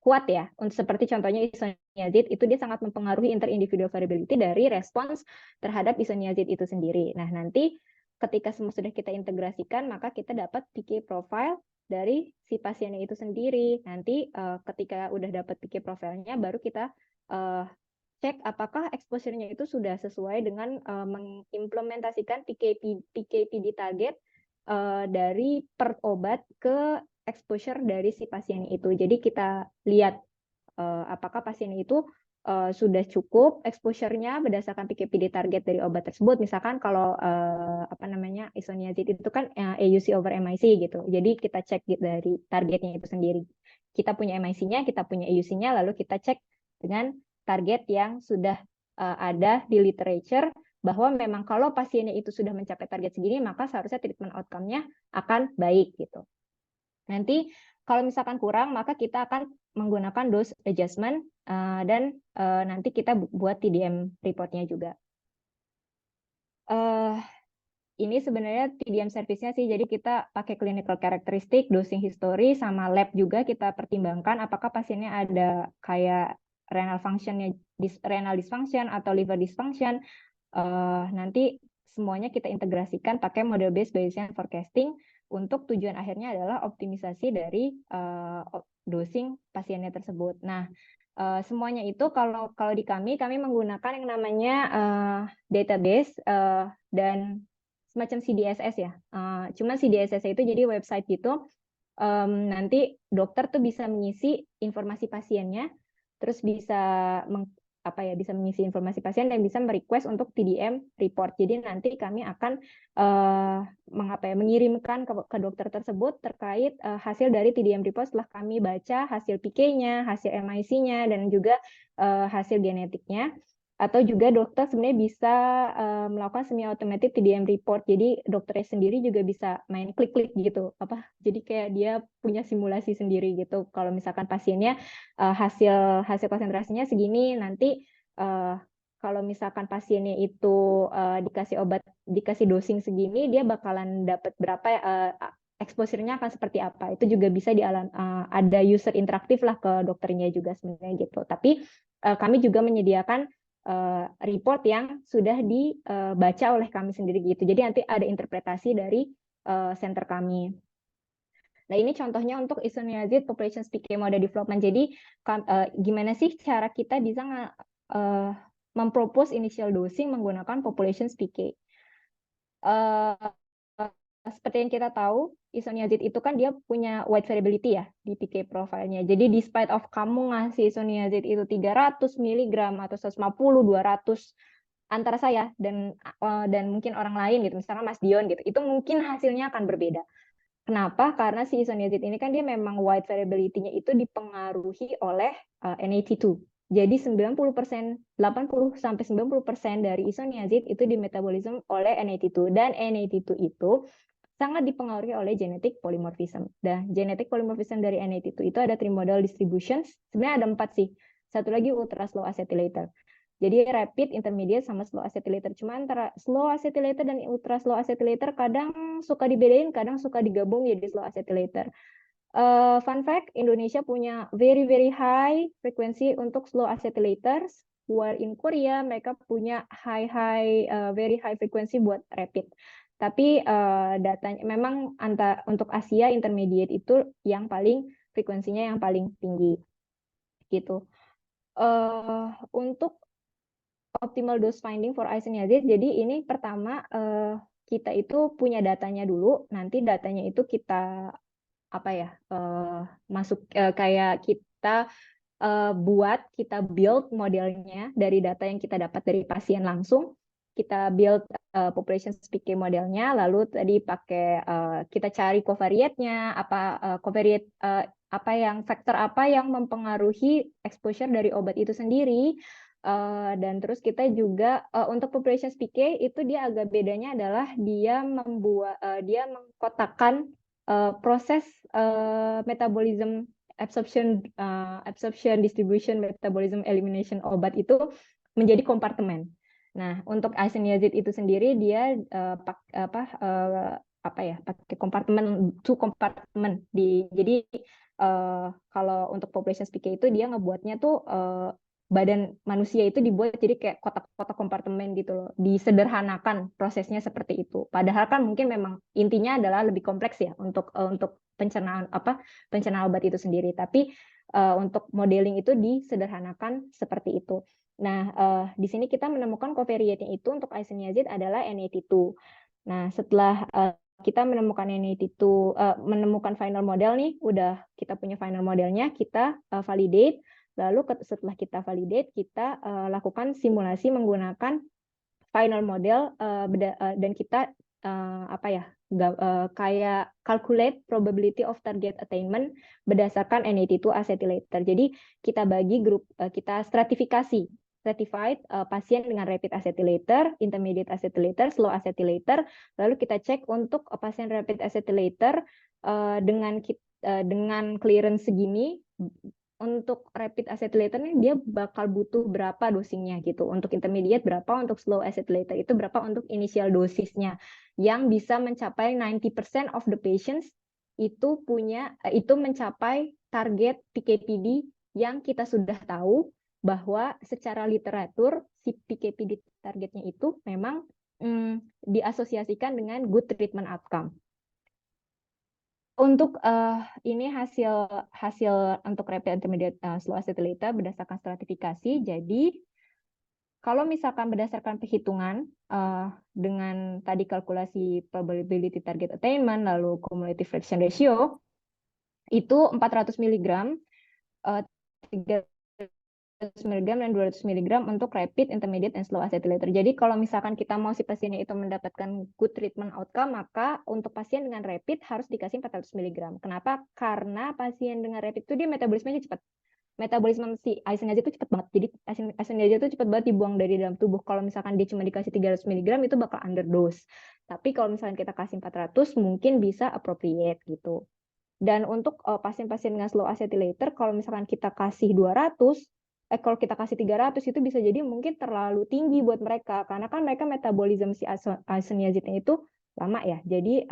kuat ya. Untuk seperti contohnya isoniazid, itu dia sangat mempengaruhi interindividual variability dari respons terhadap isoniazid itu sendiri. Nah, nanti ketika semua sudah kita integrasikan, maka kita dapat PK profile dari si pasiennya itu sendiri. Nanti ketika udah dapat PK profile-nya, baru kita cek apakah exposure-nya itu sudah sesuai dengan mengimplementasikan PK/PD target dari per obat ke exposure dari si pasien itu. Jadi kita lihat apakah pasien itu sudah cukup exposure-nya berdasarkan PK/PD target dari obat tersebut. Misalkan kalau isoniazid itu kan AUC over MIC gitu. Jadi kita cek dari targetnya itu sendiri. Kita punya MIC-nya, kita punya AUC-nya, lalu kita cek dengan target yang sudah ada di literature, bahwa memang kalau pasiennya itu sudah mencapai target segini, maka seharusnya treatment outcome-nya akan baik gitu. Nanti kalau misalkan kurang, maka kita akan menggunakan dose adjustment dan nanti kita buat TDM report-nya juga. Ini sebenarnya TDM service-nya sih, jadi kita pakai clinical characteristic, dosing history, sama lab juga kita pertimbangkan apakah pasiennya ada kayak renal dysfunction atau liver dysfunction. Nanti semuanya kita integrasikan pakai model based Bayesian forecasting, untuk tujuan akhirnya adalah optimisasi dari dosing pasiennya tersebut. Nah, semuanya itu kalau di kami menggunakan yang namanya database dan semacam CDSS ya. Cuma CDSS itu jadi website gitu. Nanti dokter tuh bisa mengisi informasi pasiennya, terus bisa bisa mengisi informasi pasien dan bisa merequest untuk TDM report. Jadi nanti kami akan mengirimkan ke dokter tersebut terkait hasil dari TDM report setelah kami baca hasil PK-nya, hasil MIC-nya, dan juga hasil genetiknya. Atau juga dokter sebenarnya bisa melakukan semi automated TDM report. Jadi dokternya sendiri juga bisa main klik-klik gitu. Jadi kayak dia punya simulasi sendiri gitu. Kalau misalkan pasiennya hasil konsentrasinya segini, nanti kalau misalkan pasiennya itu dikasih dosing segini, dia bakalan dapat berapa exposure-nya akan seperti apa. Itu juga bisa ada user interaktif lah ke dokternya juga sebenarnya gitu. Tapi kami juga menyediakan report yang sudah dibaca oleh kami sendiri gitu. Jadi nanti ada interpretasi dari center kami. Nah, ini contohnya untuk isoniazid population PK model development. Jadi gimana sih cara kita bisa mempropose initial dosing menggunakan population PK? Seperti yang kita tahu, isoniazid itu kan dia punya wide variability ya di PK profile-nya. Jadi despite of kamu ngasih isoniazid itu 300 mg atau 150, 200 antara saya dan mungkin orang lain gitu, misalnya Mas Dion gitu, itu mungkin hasilnya akan berbeda. Kenapa? Karena si isoniazid ini kan dia memang wide variability-nya itu dipengaruhi oleh NAT2. Jadi 80-90% dari isoniazid itu dimetabolisme oleh NAT2, dan NAT2 itu sangat dipengaruhi oleh genetic polymorphism. Dan genetic polymorphism dari NAT2 itu ada trimodal distributions. Sebenarnya ada 4 sih. Satu lagi ultra slow acetylator. Jadi rapid, intermediate, sama slow acetylator. Cuma antara slow acetylator dan ultra slow acetylator kadang suka dibedain, kadang suka digabung jadi slow acetylator. Fun fact, Indonesia punya very high frekuensi untuk slow acetylators, where in Korea mereka punya very high frekuensi buat rapid. Tapi datanya memang untuk Asia intermediate itu yang paling frekuensinya yang paling tinggi gitu. Untuk optimal dose finding for isoniazid, jadi ini pertama kita itu punya datanya dulu, nanti datanya itu kita masuk kayak kita kita build modelnya dari data yang kita dapat dari pasien langsung, kita build population PK modelnya, lalu tadi pakai kita cari covariate-nya, covariate faktor apa yang mempengaruhi exposure dari obat itu sendiri. Dan terus kita juga untuk population PK itu dia agak bedanya adalah dia mengkotakkan proses metabolism absorption, distribution, metabolism, elimination obat itu menjadi kompartemen. Nah, untuk isoniazid itu sendiri dia pakai kompartemen, two kompartemen. Jadi kalau untuk population PK itu dia ngebuatnya tuh badan manusia itu dibuat jadi kayak kotak-kotak kompartemen gitu loh, disederhanakan prosesnya seperti itu. Padahal kan mungkin memang intinya adalah lebih kompleks ya untuk pencernaan obat itu sendiri. Tapi untuk modeling itu disederhanakan seperti itu. Nah, di sini kita menemukan covariate-nya itu untuk isoniazid adalah N82. Nah, setelah kita menemukan N82, menemukan final model nih, udah kita punya final modelnya, kita validate. Lalu setelah kita validate, kita lakukan simulasi menggunakan final model dan kita kayak calculate probability of target attainment berdasarkan N82 acetylator. Jadi kita bagi grup, kita stratified pasien dengan rapid acetylator, intermediate acetylator, slow acetylator. Lalu kita cek untuk pasien rapid acetylator dengan clearance segini. Untuk rapid acetylator dia bakal butuh berapa dosingnya gitu. Untuk intermediate berapa, untuk slow acetylator itu berapa untuk initial dosisnya. Yang bisa mencapai 90% of the patients itu mencapai target PK/PD yang kita sudah tahu bahwa secara literatur si PK/PD targetnya itu memang diasosiasikan dengan good treatment outcome. Untuk ini hasil untuk rapid intermediate slow acetylator berdasarkan stratifikasi. Jadi kalau misalkan berdasarkan perhitungan dengan tadi kalkulasi probability target attainment lalu cumulative fraction ratio itu 400 mg, 300 mg dan 200 mg untuk rapid, intermediate, and slow acetylator. Jadi kalau misalkan kita mau si pasiennya itu mendapatkan good treatment outcome, maka untuk pasien dengan rapid harus dikasih 400 mg. Kenapa? Karena pasien dengan rapid itu dia metabolismenya cepat. Metabolisme si isoniazid itu cepat banget. Jadi isoniazid itu cepat banget dibuang dari dalam tubuh. Kalau misalkan dia cuma dikasih 300 mg itu bakal underdose. Tapi kalau misalkan kita kasih 400 mungkin bisa appropriate gitu. Dan untuk pasien-pasien dengan slow acetylator, kalau misalkan kita kasih 200, kalau kita kasih 300 itu bisa jadi mungkin terlalu tinggi buat mereka karena kan mereka metabolisme si isoniazidnya itu lama ya. Jadi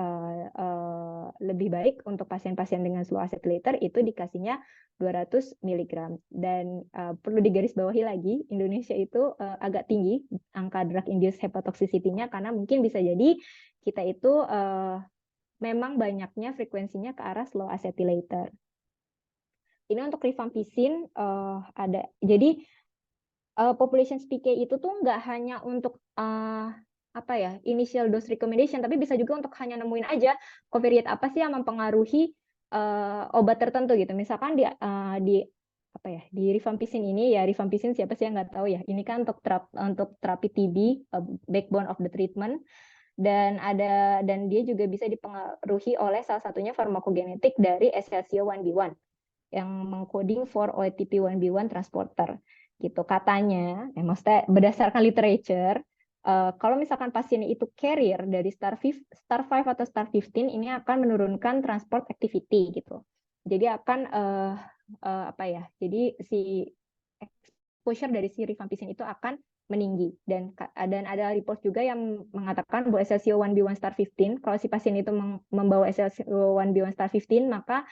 lebih baik untuk pasien-pasien dengan slow acetylator itu dikasihnya 200 mg. Dan perlu digarisbawahi lagi, Indonesia itu agak tinggi angka drug induced hepatotoxicity-nya karena mungkin bisa jadi kita itu memang banyaknya frekuensinya ke arah slow acetylator. Ini untuk rifampicin ada. Jadi population PK itu tuh nggak hanya untuk initial dose recommendation, tapi bisa juga untuk hanya nemuin aja covariate apa sih yang mempengaruhi obat tertentu gitu. Misalkan di rifampicin ini ya, rifampicin siapa sih yang nggak tahu ya. Ini kan untuk terapi TB, backbone of the treatment. Dan dia juga bisa dipengaruhi oleh salah satunya farmakogenetik dari SLCO1B1 yang mengkoding for OATP1B1 transporter gitu katanya. Maksudnya berdasarkan literature, kalau misalkan pasiennya itu carrier dari star 5 atau star 15 ini akan menurunkan transport activity gitu. Jadi akan jadi si exposure dari si rifampicin itu akan meninggi. Dan ada report juga yang mengatakan bahwa SLCO1B1 star 15 kalau si pasien itu membawa SLCO1B1 star 15 maka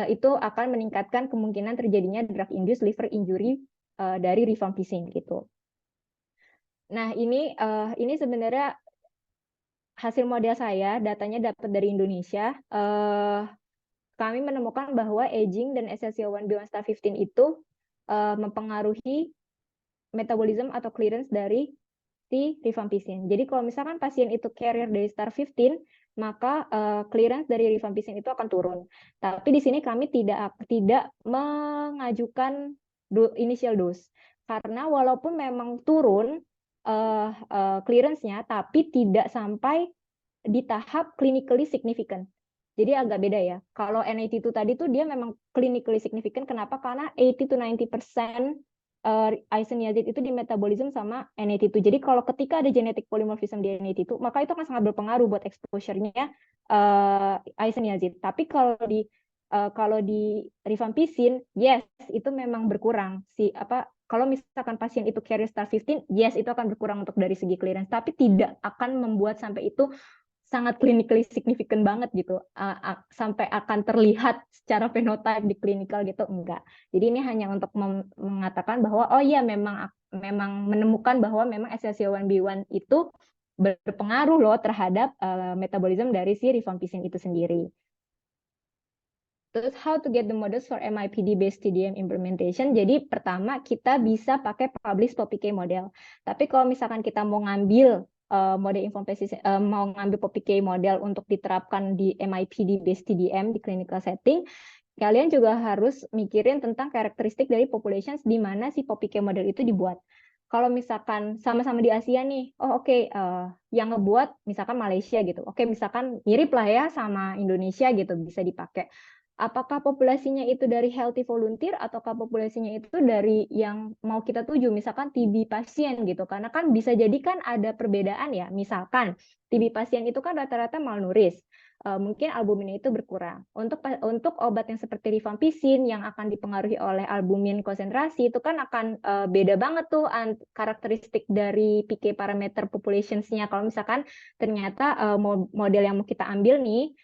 itu akan meningkatkan kemungkinan terjadinya drug-induced liver injury dari rifampicin gitu. Nah ini sebenarnya hasil model saya, datanya dapat dari Indonesia. Kami menemukan bahwa aging dan SLC01B1*15 itu mempengaruhi metabolisme atau clearance dari si rifampicin. Jadi kalau misalkan pasien itu carrier dari STAR15, maka clearance dari rifampicin itu akan turun. Tapi di sini kami tidak mengajukan initial dose karena walaupun memang turun clearance-nya, tapi tidak sampai di tahap clinically significant. Jadi agak beda ya. Kalau N82 tadi tuh dia memang clinically significant. Kenapa? Karena 80-90% isoniazid itu di metabolisme sama N82. Jadi kalau ketika ada genetic polymorphism di N82, maka itu akan sangat berpengaruh buat exposure-nya isoniazid. Tapi kalau di rifampicin, yes, itu memang berkurang. Kalau misalkan pasien itu carrier STAR15, yes, itu akan berkurang untuk dari segi clearance, tapi tidak akan membuat sampai itu sangat clinically significant banget gitu, sampai akan terlihat secara fenotype di klinikal gitu, enggak. Jadi ini hanya untuk mengatakan bahwa oh iya memang menemukan bahwa memang SLC01B1 itu berpengaruh loh terhadap metabolisme dari si rifampicin itu sendiri. Terus how to get the models for MIPD based TDM implementation. Jadi pertama kita bisa pakai publish POPIK model. Tapi kalau misalkan kita mau ngambil model informasi mau ngambil POPIK model untuk diterapkan di MIPD based TDM di clinical setting, kalian juga harus mikirin tentang karakteristik dari populations di mana si POPIK model itu dibuat. Kalau misalkan sama-sama di Asia nih, yang ngebuat misalkan Malaysia gitu, misalkan mirip lah ya sama Indonesia gitu, bisa dipakai. Apakah populasinya itu dari healthy volunteer ataukah populasinya itu dari yang mau kita tuju, misalkan TB pasien gitu, karena kan bisa jadi kan ada perbedaan ya, misalkan TB pasien itu kan rata-rata malnourished, mungkin albuminnya itu berkurang. Untuk obat yang seperti rifampicin yang akan dipengaruhi oleh albumin konsentrasi itu kan akan beda banget tuh karakteristik dari PK parameter populationsnya. Kalau misalkan ternyata model yang mau kita ambil nih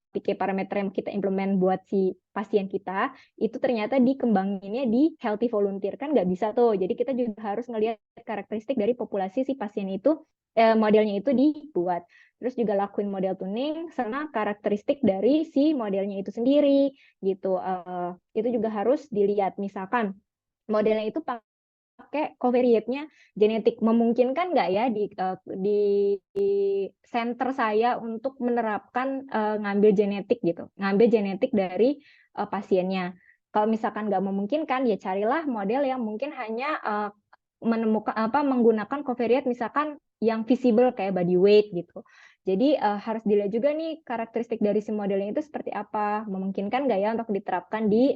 PK parameter yang kita implement buat si pasien kita, itu ternyata dikembanginnya di healthy volunteer, kan nggak bisa tuh. Jadi kita juga harus ngelihat karakteristik dari populasi si pasien itu, modelnya itu dibuat. Terus juga lakuin model tuning sama karakteristik dari si modelnya itu sendiri, gitu. Itu juga harus dilihat. Misalkan modelnya itu pakai covariate-nya genetik, memungkinkan nggak ya di center saya untuk menerapkan ngambil genetik gitu, ngambil genetik dari pasiennya. Kalau misalkan nggak memungkinkan, ya carilah model yang mungkin hanya menggunakan covariate misalkan yang visible kayak body weight gitu. Jadi harus dilihat juga nih karakteristik dari si modelnya itu seperti apa, memungkinkan nggak ya untuk diterapkan di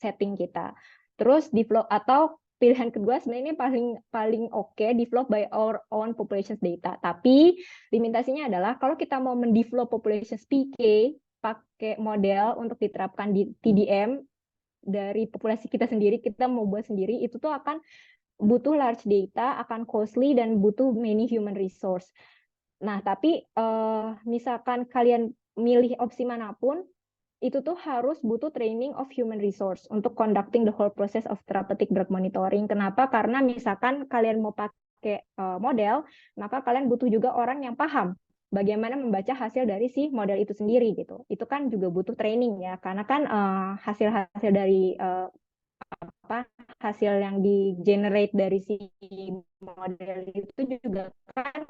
setting kita. Terus develop atau pilihan kedua sebenarnya ini paling oke, develop by our own population data. Tapi limitasinya adalah kalau kita mau mendevelop population PK pakai model untuk diterapkan di TDM dari populasi kita sendiri, kita mau buat sendiri, itu tuh akan butuh large data, akan costly dan butuh many human resource. Nah, tapi misalkan kalian milih opsi manapun, itu tuh harus butuh training of human resource untuk conducting the whole process of therapeutic drug monitoring. Kenapa? Karena misalkan kalian mau pakai model, maka kalian butuh juga orang yang paham bagaimana membaca hasil dari si model itu sendiri gitu. Itu kan juga butuh training ya, karena kan hasil-hasil dari hasil yang di generate dari si model itu juga kan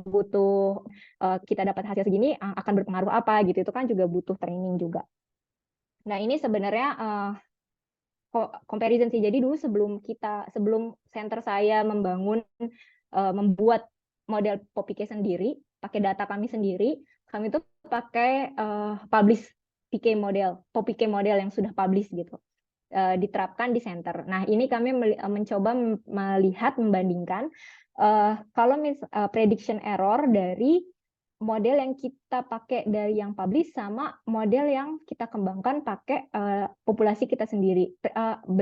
butuh kita dapat hasil segini akan berpengaruh apa gitu, itu kan juga butuh training juga. Nah ini sebenarnya comparison sih. Jadi dulu sebelum center saya membuat model POPIK sendiri, pakai data kami sendiri, kami tuh pakai publish PK model, POPIK model yang sudah publish gitu, diterapkan di center. Nah ini kami mencoba melihat, membandingkan kalau prediction error dari model yang kita pakai dari yang publish sama model yang kita kembangkan pakai populasi kita sendiri.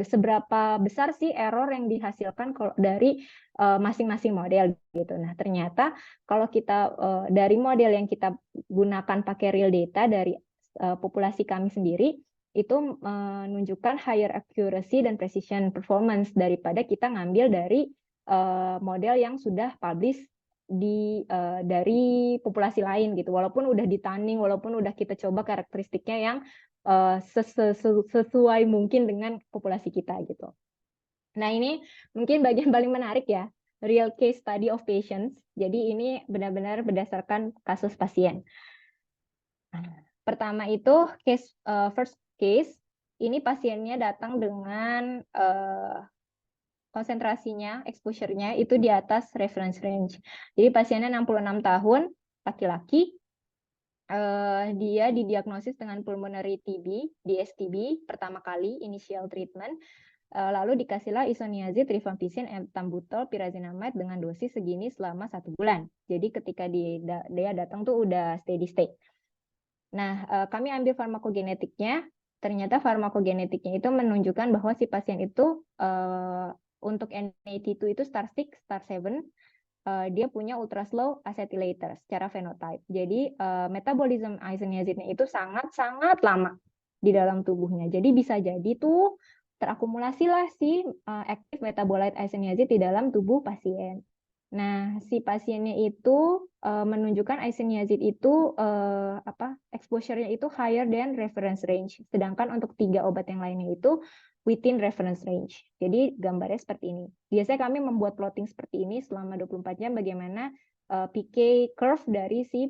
Seberapa besar sih error yang dihasilkan kalau dari masing-masing model gitu. Nah ternyata kalau kita dari model yang kita gunakan pakai real data dari populasi kami sendiri, itu menunjukkan higher accuracy dan precision performance daripada kita ngambil dari model yang sudah publish dari populasi lain gitu. Walaupun udah ditanding, walaupun udah kita coba karakteristiknya yang sesuai mungkin dengan populasi kita gitu. Nah, ini mungkin bagian paling menarik ya, real case study of patients. Jadi ini benar-benar berdasarkan kasus pasien. Pertama itu first case, ini pasiennya datang dengan konsentrasinya, exposure-nya itu di atas reference range. Jadi pasiennya 66 tahun, laki-laki, dia didiagnosis dengan pulmonary TB, DSTB, pertama kali initial treatment, lalu dikasihlah isoniazid, rifampicin, ethambutol, pyrazinamide dengan dosis segini selama 1 bulan. Jadi ketika dia datang tuh udah steady state. Nah, kami ambil farmakogenetiknya, ternyata farmakogenetiknya itu menunjukkan bahwa si pasien itu untuk NAT2 itu star 6, star 7, dia punya ultra slow acetylator secara phenotype. Jadi metabolisme isoniazidnya itu sangat-sangat lama di dalam tubuhnya. Jadi bisa jadi tuh terakumulasilah si active metabolite isoniazid di dalam tubuh pasien. Nah, si pasiennya itu menunjukkan isoniazid itu exposure-nya itu higher than reference range. Sedangkan untuk 3 obat yang lainnya itu within reference range. Jadi gambarnya seperti ini. Biasanya kami membuat plotting seperti ini selama 24 jam bagaimana PK curve dari si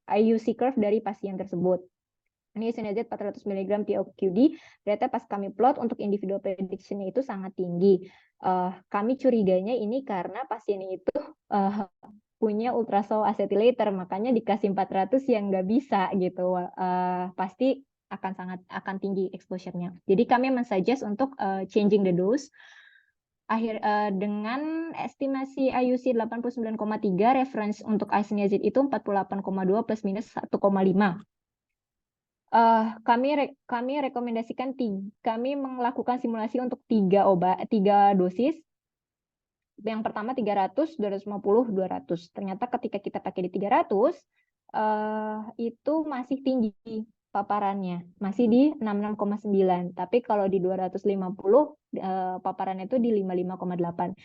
IUC curve dari pasien tersebut. Ini isoniazid 400 mg POQD, ternyata pas kami plot untuk individual prediction-nya itu sangat tinggi. Kami curiganya ini karena pasiennya itu punya ultraslow acetylator, makanya dikasih 400 yang nggak bisa gitu. Pasti akan tinggi exposure-nya. Jadi kami mensuggest untuk changing the dose. Dengan estimasi IUC 89,3, reference untuk isoniazid itu 48,2 plus minus 1,5. Kami rekomendasikan kami melakukan simulasi untuk 3 dosis. Yang pertama 300, 250, 200. Ternyata ketika kita pakai di 300, itu masih tinggi paparannya, masih di 66,9. Tapi kalau di 250, paparannya itu di 55,8.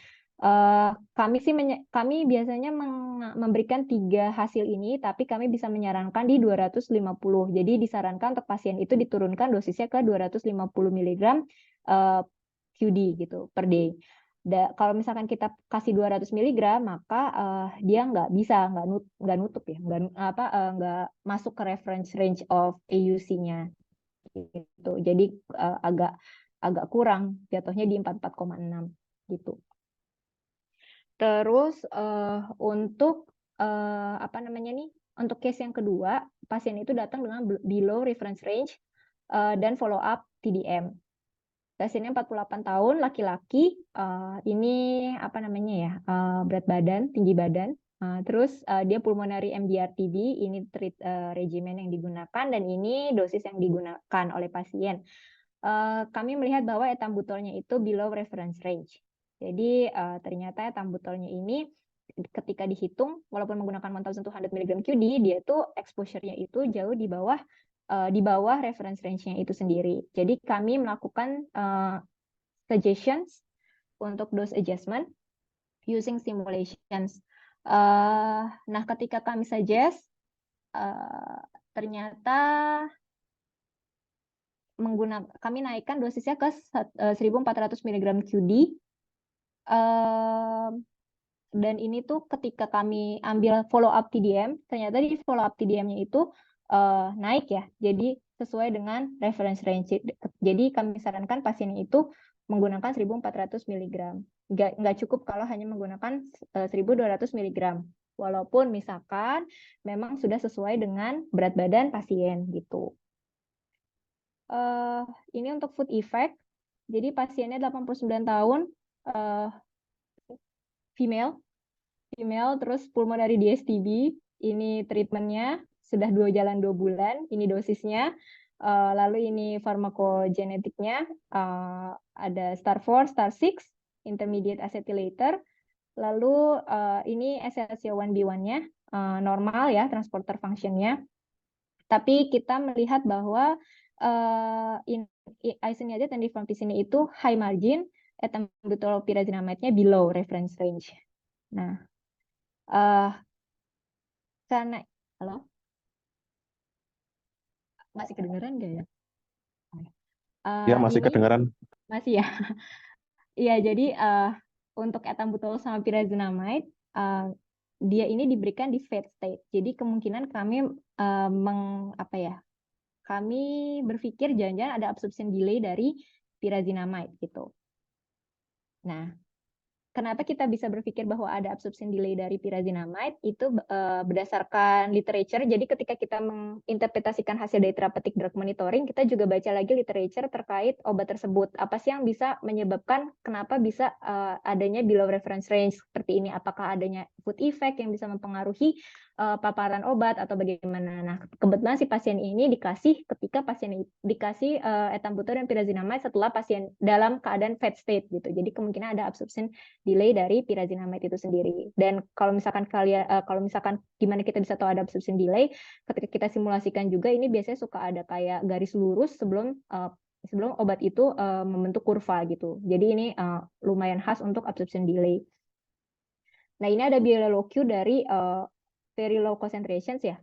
Kami biasanya memberikan 3 hasil ini, tapi kami bisa menyarankan di 250. Jadi disarankan untuk pasien itu diturunkan dosisnya ke 250 mg QD gitu per day. Kalau misalkan kita kasih 200 mg, maka dia nggak bisa, nggak nutup ya, nggak masuk ke reference range of AUC-nya. Gitu. Jadi agak kurang, jatuhnya di 44,6 gitu. Terus untuk untuk case yang kedua, pasien itu datang dengan below reference range dan follow up TDM. Pasiennya 48 tahun, laki-laki, ini berat badan, tinggi badan. Terus dia pulmonary MDR TB, ini regimen yang digunakan dan ini dosis yang digunakan oleh pasien. Kami melihat bahwa ethambutolnya itu below reference range. Jadi ternyata ethambutolnya ini ketika dihitung, walaupun menggunakan 1200 mg QD, dia tuh exposure-nya itu jauh di bawah reference range-nya itu sendiri. Jadi kami melakukan suggestions untuk dose adjustment using simulations. Nah, ketika kami suggest, ternyata kami naikkan dosisnya ke 1400 mg QD. Dan ini tuh ketika kami ambil follow up TDM, ternyata di follow up TDM-nya itu naik ya. Jadi sesuai dengan reference range. Jadi kami sarankan pasiennya itu menggunakan 1400 mg. Nggak cukup kalau hanya menggunakan 1200 mg. Walaupun misalkan memang sudah sesuai dengan berat badan pasien gitu. Ini untuk food effect. Jadi pasiennya 89 tahun, female, terus pulmonary DSTB. Ini treatmentnya sudah 2 bulan. Ini dosisnya. Lalu ini farmakogenetiknya, ada star 4, star 6, intermediate acetylator. Lalu ini SLCO1B1-nya normal ya, transporter function-nya. Tapi kita melihat bahwa isoniazid dan rifampicin itu high margin, ethambutol pyrazinamide-nya below reference range. Nah, Eh, karena, halo, masih kedengeran nggak ya? Ya, masih Ini kedengaran. masih ya. Iya, jadi untuk etambutol sama pyrazinamide, dia ini diberikan di fed state. Jadi kemungkinan kami apa ya? Kami berpikir jangan-jangan ada absorption delay dari pyrazinamide gitu. Nah, kenapa kita bisa berpikir bahwa ada absorption delay dari pyrazinamide? Itu berdasarkan literature. Jadi ketika kita menginterpretasikan hasil dari therapeutic drug monitoring, kita juga baca lagi literature terkait obat tersebut. Apa sih yang bisa menyebabkan kenapa bisa adanya below reference range seperti ini? Apakah adanya food effect yang bisa mempengaruhi paparan obat atau bagaimana? Nah, kebetulan si pasien ini dikasih ketika pasien dikasih etambutol dan pyrazinamide setelah pasien dalam keadaan fed state gitu. Jadi kemungkinan ada absorption delay dari pyrazinamide itu sendiri. Dan kalau misalkan kalau misalkan gimana kita bisa tahu ada absorption delay, ketika kita simulasikan juga ini biasanya suka ada kayak garis lurus sebelum obat itu membentuk kurva gitu. Jadi ini lumayan khas untuk absorption delay. Nah, ini ada BLLOQ dari very low concentrations ya,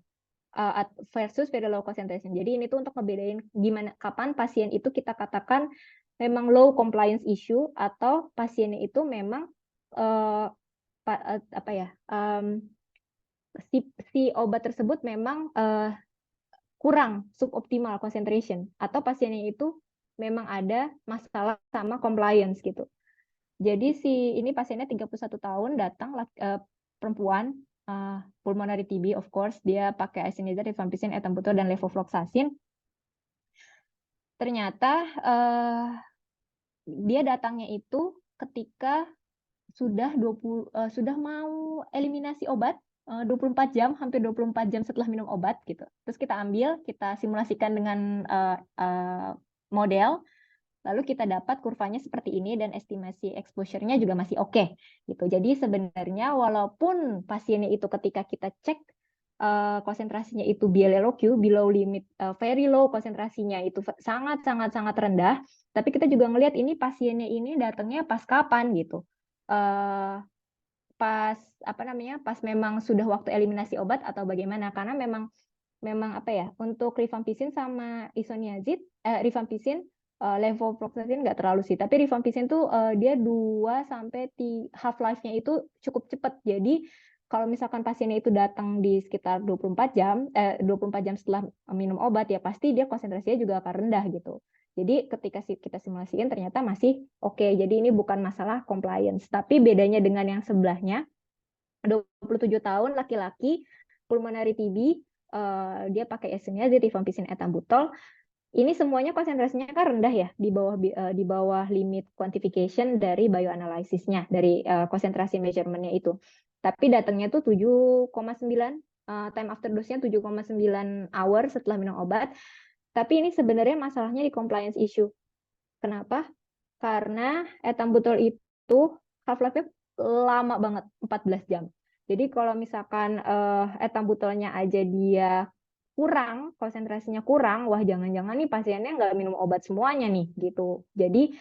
versus very low concentration. Jadi ini tuh untuk ngebedain gimana kapan pasien itu kita katakan memang low compliance issue atau pasiennya itu memang apa ya, si obat tersebut memang kurang suboptimal concentration atau pasiennya itu memang ada masalah sama compliance gitu. Jadi ini pasiennya 31 tahun datang perempuan, pulmonary TB of course, dia pakai isoniazid, rifampicin, etambutol dan levofloxacin. Ternyata dia datangnya itu ketika sudah mau eliminasi obat 24 jam, hampir 24 jam setelah minum obat gitu. Terus kita simulasikan dengan model, lalu kita dapat kurvanya seperti ini dan estimasi exposure-nya juga masih oke gitu. Jadi sebenarnya walaupun pasiennya itu ketika kita cek konsentrasinya itu BLLOQ, below limit, very low konsentrasinya itu sangat rendah, tapi kita juga ngelihat ini pasiennya ini datangnya pas kapan gitu. Pas pas memang sudah waktu eliminasi obat atau bagaimana, karena memang apa ya, untuk rifampicin sama isoniazid, rifampicin, levofloxacin nggak terlalu sih, tapi rifampicin tuh dia 2 sampai half life-nya itu cukup cepat. Jadi kalau misalkan pasiennya itu datang di sekitar 24 jam setelah minum obat, ya pasti dia konsentrasinya juga akan rendah gitu. Jadi ketika kita simulasiin ternyata masih oke. Jadi ini bukan masalah compliance, tapi bedanya dengan yang sebelahnya, 27 tahun laki-laki, pulmonary TB, dia pakai isoniazid, rifampicin, etambutol. Ini semuanya konsentrasinya kan rendah ya, di bawah limit quantification dari bioanalisisnya, dari konsentrasi measurement-nya itu. Tapi datangnya tuh 7,9, time after dose-nya 7,9 hour setelah minum obat. Tapi ini sebenarnya masalahnya di compliance issue. Kenapa? Karena etambutol itu half-life-nya lama banget, 14 jam. Jadi kalau misalkan etambutolnya aja dia kurang, konsentrasinya kurang, wah jangan-jangan nih pasiennya nggak minum obat semuanya nih gitu. Jadi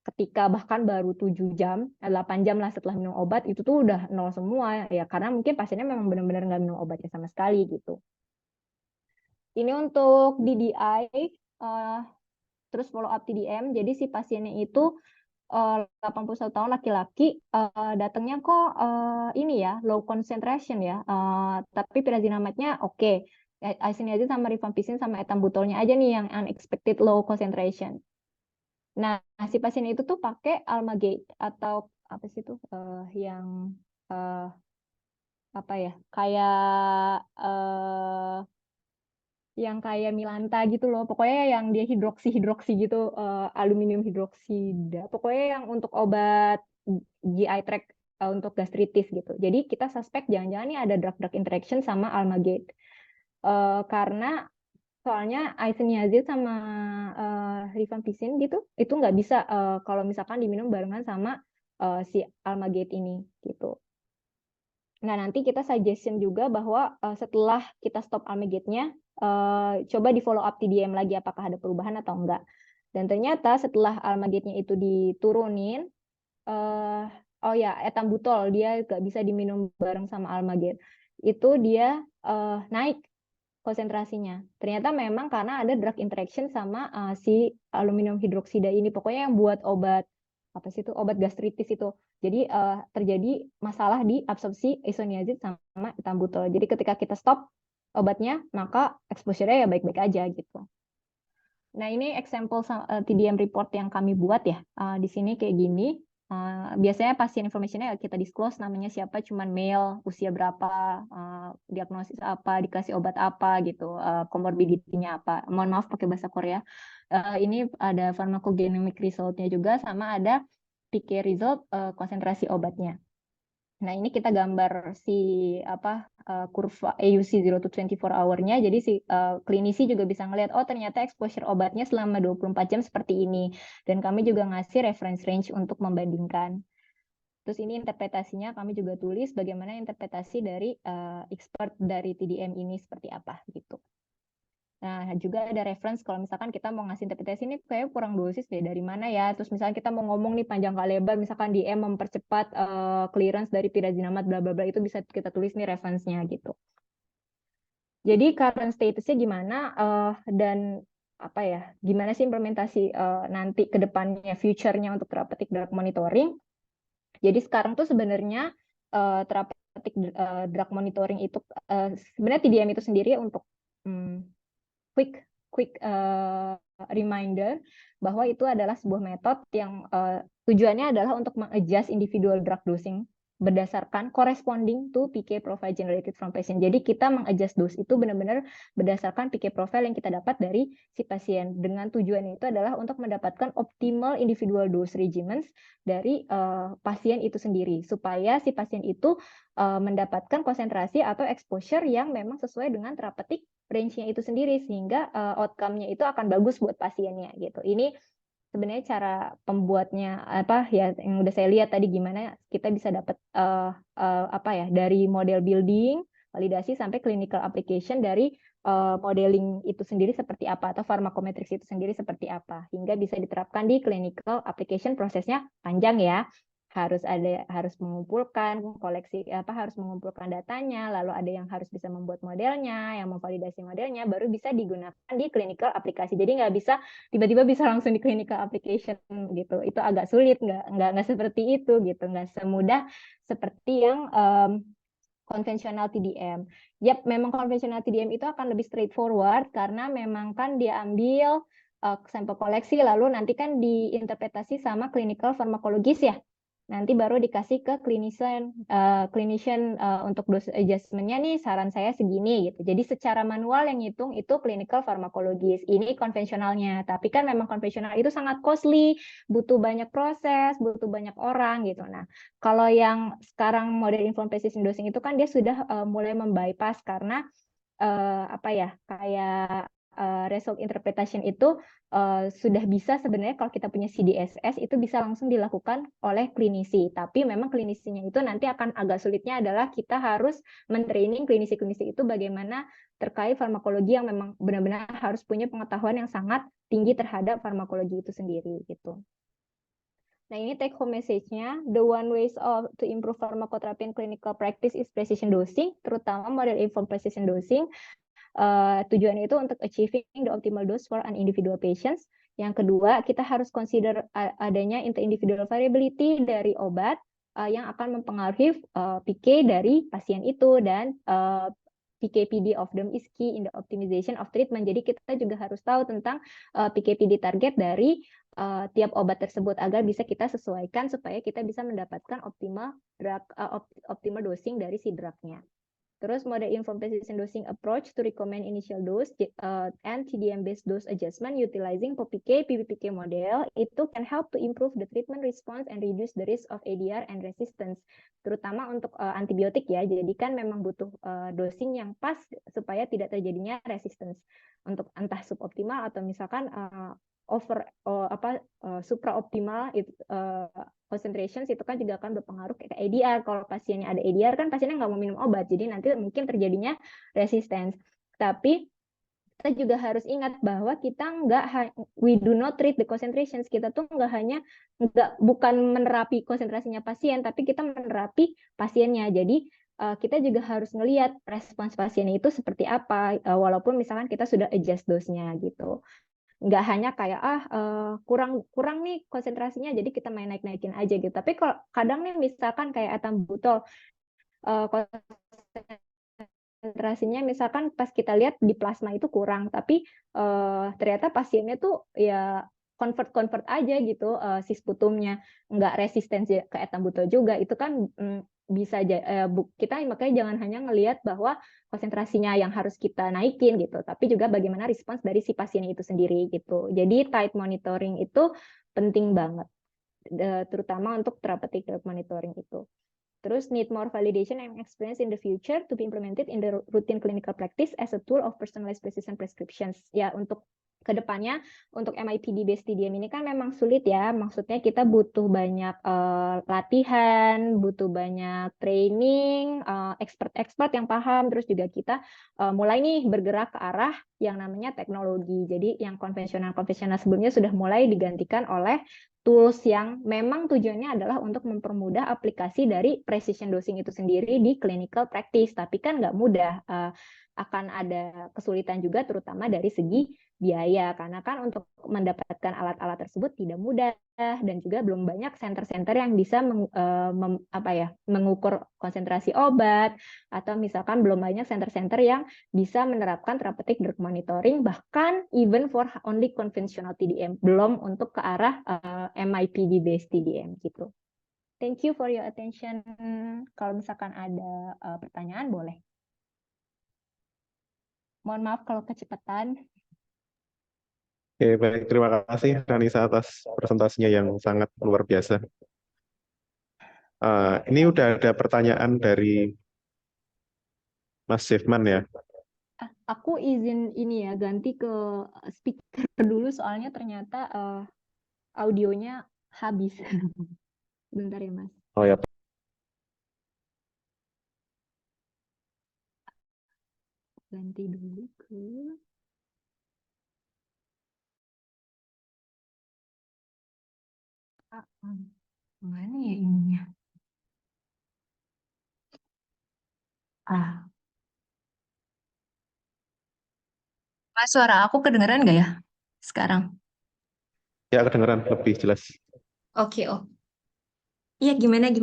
ketika bahkan baru 7 jam, 8 jam lah setelah minum obat, itu tuh udah nol semua ya, karena mungkin pasiennya memang benar-benar nggak minum obatnya sama sekali gitu. Ini untuk DDI, terus follow up TDM. Jadi si pasiennya itu 81 tahun laki-laki, datangnya kok ini ya, low concentration ya, tapi pyrazinamide-nya oke. Isoniazid sama rifampicin sama etambutolnya aja nih yang unexpected low concentration. Nah, si pasien itu tuh pakai Almagate atau apa sih tuh yang apa ya, kayak yang kayak Milanta gitu loh, pokoknya yang dia hidroksi gitu, aluminium hidroksida, pokoknya yang untuk obat GI tract untuk gastritis gitu. Jadi kita suspek jangan-jangan nih ada drug-drug interaction sama Almagate, karena soalnya isoniazid sama rifampicin gitu itu nggak bisa kalau misalkan diminum barengan sama si Almagate ini gitu. Nah, nanti kita suggestion juga bahwa setelah kita stop Almagate-nya, coba di follow up TDM lagi apakah ada perubahan atau enggak. Dan ternyata setelah Almagate-nya itu diturunin, oh ya, etambutol dia nggak bisa diminum bareng sama Almagir. Itu dia naik konsentrasinya. Ternyata memang karena ada drug interaction sama si aluminium hidroksida ini. Pokoknya yang buat obat apa sih itu, obat gastritis itu. Jadi terjadi masalah di absorpsi isoniazid sama etambutol. Jadi ketika kita stop obatnya, maka exposure-nya ya baik-baik aja gitu. Nah, ini example TDM report yang kami buat ya. Di sini kayak gini. Biasanya pasien information-nya kita disclose, namanya siapa, cuman male, usia berapa, diagnosis apa, dikasih obat apa gitu, comorbidity-nya apa. Mohon maaf pakai bahasa Korea. Ini ada pharmacogenomic result-nya juga, sama ada PK result, konsentrasi obatnya. Nah, ini kita gambar si kurva AUC 0 to 24 hour-nya. Jadi si klinisi juga bisa ngelihat, oh ternyata exposure obatnya selama 24 jam seperti ini. Dan kami juga ngasih reference range untuk membandingkan. Terus ini interpretasinya kami juga tulis bagaimana interpretasi dari expert dari TDM ini seperti apa gitu. Nah, juga ada reference kalau misalkan kita mau ngasih interpretasi ini kayak kurang dosis deh, dari mana ya. Terus misalnya kita mau ngomong nih panjang kali lebar, misalkan DM mempercepat clearance dari pirazinamat bla bla bla, itu bisa kita tulis nih reference-nya gitu. Jadi current status-nya gimana dan apa ya, gimana sih implementasi nanti ke depannya, future-nya untuk therapeutic drug monitoring. Jadi sekarang tuh sebenarnya therapeutic drug monitoring itu sebenarnya TDM itu sendiri untuk quick reminder bahwa itu adalah sebuah metode yang tujuannya adalah untuk mengadjust individual drug dosing berdasarkan corresponding to PK profile generated from patient. Jadi kita mengadjust dose itu benar-benar berdasarkan PK profile yang kita dapat dari si pasien. Dengan tujuan itu adalah untuk mendapatkan optimal individual dose regimens dari pasien itu sendiri, supaya si pasien itu mendapatkan konsentrasi atau exposure yang memang sesuai dengan therapeutic range-nya itu sendiri, sehingga outcome-nya itu akan bagus buat pasiennya gitu. Ini sebenarnya cara pembuatnya apa ya, yang udah saya lihat tadi gimana kita bisa dapat apa ya, dari model building, validasi sampai clinical application dari modeling itu sendiri seperti apa, atau pharmacometrics itu sendiri seperti apa, hingga bisa diterapkan di clinical application. Prosesnya panjang ya, harus mengumpulkan koleksi harus mengumpulkan datanya, lalu ada yang harus bisa membuat modelnya, yang memvalidasi modelnya, baru bisa digunakan di clinical aplikasi. Jadi nggak bisa tiba-tiba bisa langsung di clinical application gitu. Itu agak sulit, nggak seperti itu gitu, nggak semudah seperti yang konvensional TDM. Yap, memang konvensional TDM itu akan lebih straightforward karena memang kan dia ambil sampel koleksi, lalu nanti kan diinterpretasi sama clinical pharmacologist ya. Nanti baru dikasih ke clinician untuk dose adjustment-nya nih, saran saya segini gitu. Jadi secara manual yang ngitung itu clinical pharmacologist. Ini konvensionalnya. Tapi kan memang konvensional itu sangat costly, butuh banyak proses, butuh banyak orang gitu. Nah, kalau yang sekarang model informed precision dosing itu kan dia sudah mulai membypass karena apa ya, kayak result interpretation itu sudah bisa sebenarnya kalau kita punya CDSS itu bisa langsung dilakukan oleh klinisi. Tapi memang klinisinya itu nanti akan agak sulitnya adalah kita harus mentraining klinisi-klinisi itu bagaimana terkait farmakologi yang memang benar-benar harus punya pengetahuan yang sangat tinggi terhadap farmakologi itu sendiri gitu. Nah, ini take home message-nya. The one ways to improve pharmacotherapy in clinical practice is precision dosing, terutama model informed precision dosing. Tujuannya itu untuk achieving the optimal dose for an individual patients. Yang kedua, kita harus consider adanya inter-individual variability dari obat yang akan mempengaruhi PK dari pasien itu, dan PK/PD of them is key in the optimization of treatment. Jadi kita juga harus tahu tentang PK/PD target dari tiap obat tersebut agar bisa kita sesuaikan supaya kita bisa mendapatkan optimal dosing dari si drugnya. Terus model informed precision dosing approach to recommend initial dose and TDM based dose adjustment utilizing POPPK, PBPK model itu can help to improve the treatment response and reduce the risk of ADR and resistance, terutama untuk antibiotik ya. Jadi kan memang butuh dosing yang pas supaya tidak terjadinya resistance untuk entah suboptimal atau misalkan supraoptimal concentrations itu kan juga akan berpengaruh ke ADR. Kalau pasiennya ada ADR kan pasiennya nggak mau minum obat, jadi nanti mungkin terjadinya resistance. Tapi kita juga harus ingat bahwa kita we do not treat the concentrations. Kita tuh bukan menerapi konsentrasinya pasien, tapi kita menerapi pasiennya. Jadi kita juga harus ngelihat respons pasiennya itu seperti apa, walaupun misalkan kita sudah adjust dose-nya gitu. Nggak hanya kayak kurang nih konsentrasinya, jadi kita main naik-naikin aja gitu. Tapi kalau kadang nih misalkan kayak ethambutol, konsentrasinya misalkan pas kita lihat di plasma itu kurang, tapi ternyata pasiennya tuh ya convert aja gitu, si sputumnya nggak resistensi ke ethambutol juga. Itu kan bisa kita makanya jangan hanya ngelihat bahwa konsentrasinya yang harus kita naikin gitu, tapi juga bagaimana respons dari si pasiennya itu sendiri gitu. Jadi tight monitoring itu penting banget, terutama untuk therapeutic drug monitoring itu. Terus need more validation and experience in the future to be implemented in the routine clinical practice as a tool of personalized precision prescriptions. Ya, untuk kedepannya untuk MIPD-based TDM ini kan memang sulit ya. Maksudnya kita butuh banyak latihan, butuh banyak training, expert yang paham. Terus juga kita mulai nih bergerak ke arah yang namanya teknologi. Jadi yang konvensional sebelumnya sudah mulai digantikan oleh tools yang memang tujuannya adalah untuk mempermudah aplikasi dari precision dosing itu sendiri di clinical practice. Tapi kan nggak mudah, akan ada kesulitan juga terutama dari segi biaya, karena kan untuk mendapatkan alat-alat tersebut tidak mudah, dan juga belum banyak center-center yang bisa mengukur konsentrasi obat, atau misalkan belum banyak center-center yang bisa menerapkan therapeutic drug monitoring, bahkan even for only conventional TDM, belum untuk ke arah MIPD based TDM gitu. Thank you for your attention. Kalau misalkan ada pertanyaan boleh. Mohon maaf kalau kecepatan. Oke, baik. Terima kasih Ranisa atas presentasinya yang sangat luar biasa. Ini udah ada pertanyaan dari Mas Jefman ya. Aku izin ini ya, ganti ke speaker dulu soalnya ternyata audionya habis. Bentar ya, Mas. Oh ya, Ganti dulu ke... Mana ya ininya? Mas, suara aku kedengeran nggak ya sekarang? ya kedengeran lebih jelas. Oke, oh. Iya, gimana?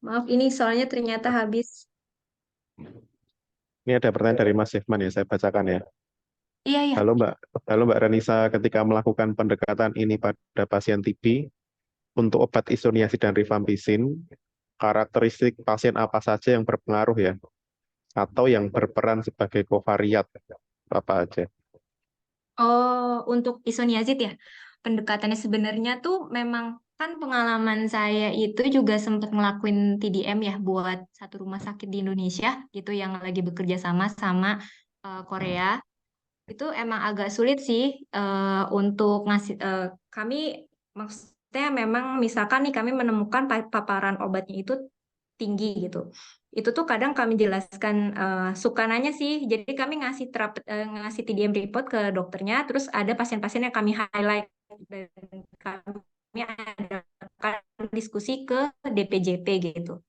Maaf, ini soalnya ternyata habis. Ini ada pertanyaan dari Mas Jefman ya, saya bacakan ya. Iya. Halo Mbak Ranisa, ketika melakukan pendekatan ini pada pasien TB, untuk obat isoniazid dan rifampicin, karakteristik pasien apa saja yang berpengaruh ya? Atau yang berperan sebagai kovariat, apa aja? Oh, untuk isoniazid ya, pendekatannya sebenarnya tuh memang kan pengalaman saya itu juga sempat ngelakuin TDM ya buat satu rumah sakit di Indonesia gitu yang lagi bekerja sama Korea. Itu emang agak sulit sih untuk ngasih kami, maksudnya memang misalkan nih kami menemukan paparan obatnya itu tinggi gitu. Itu tuh kadang kami jelaskan, suka nanya sih. Jadi kami ngasih TDM report ke dokternya, terus ada pasien-pasien yang kami highlight dan kami adakan diskusi ke DPJP gitu.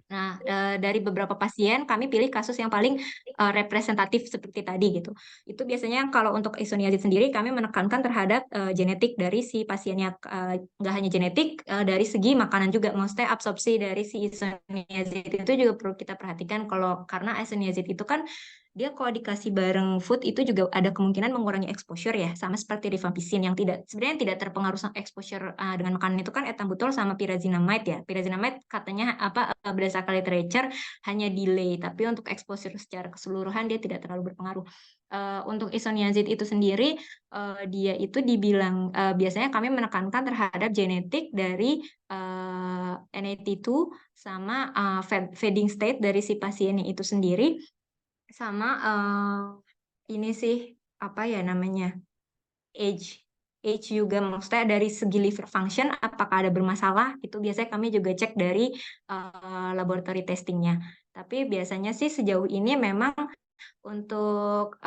Nah, dari beberapa pasien kami pilih kasus yang paling representatif seperti tadi gitu. Itu biasanya kalau untuk isoniazid sendiri kami menekankan terhadap genetik dari si pasiennya, nggak hanya genetik, dari segi makanan juga. Maksudnya absorpsi dari si isoniazid itu juga perlu kita perhatikan karena isoniazid itu kan dia kalau dikasih bareng food itu juga ada kemungkinan mengurangi exposure ya, sama seperti rifampicin yang sebenarnya tidak terpengaruh sama exposure dengan makanan itu kan ethambutol sama pyrazinamide ya. Pyrazinamide katanya berdasarkan literature hanya delay, tapi untuk exposure secara keseluruhan dia tidak terlalu berpengaruh. Untuk isoniazid itu sendiri dia itu dibilang biasanya kami menekankan terhadap genetik dari NAT2 sama feeding state dari si pasiennya itu sendiri, sama ini sih apa ya namanya, age juga, maksudnya dari segi liver function apakah ada bermasalah, itu biasanya kami juga cek dari laboratory testingnya. Tapi biasanya sih sejauh ini memang untuk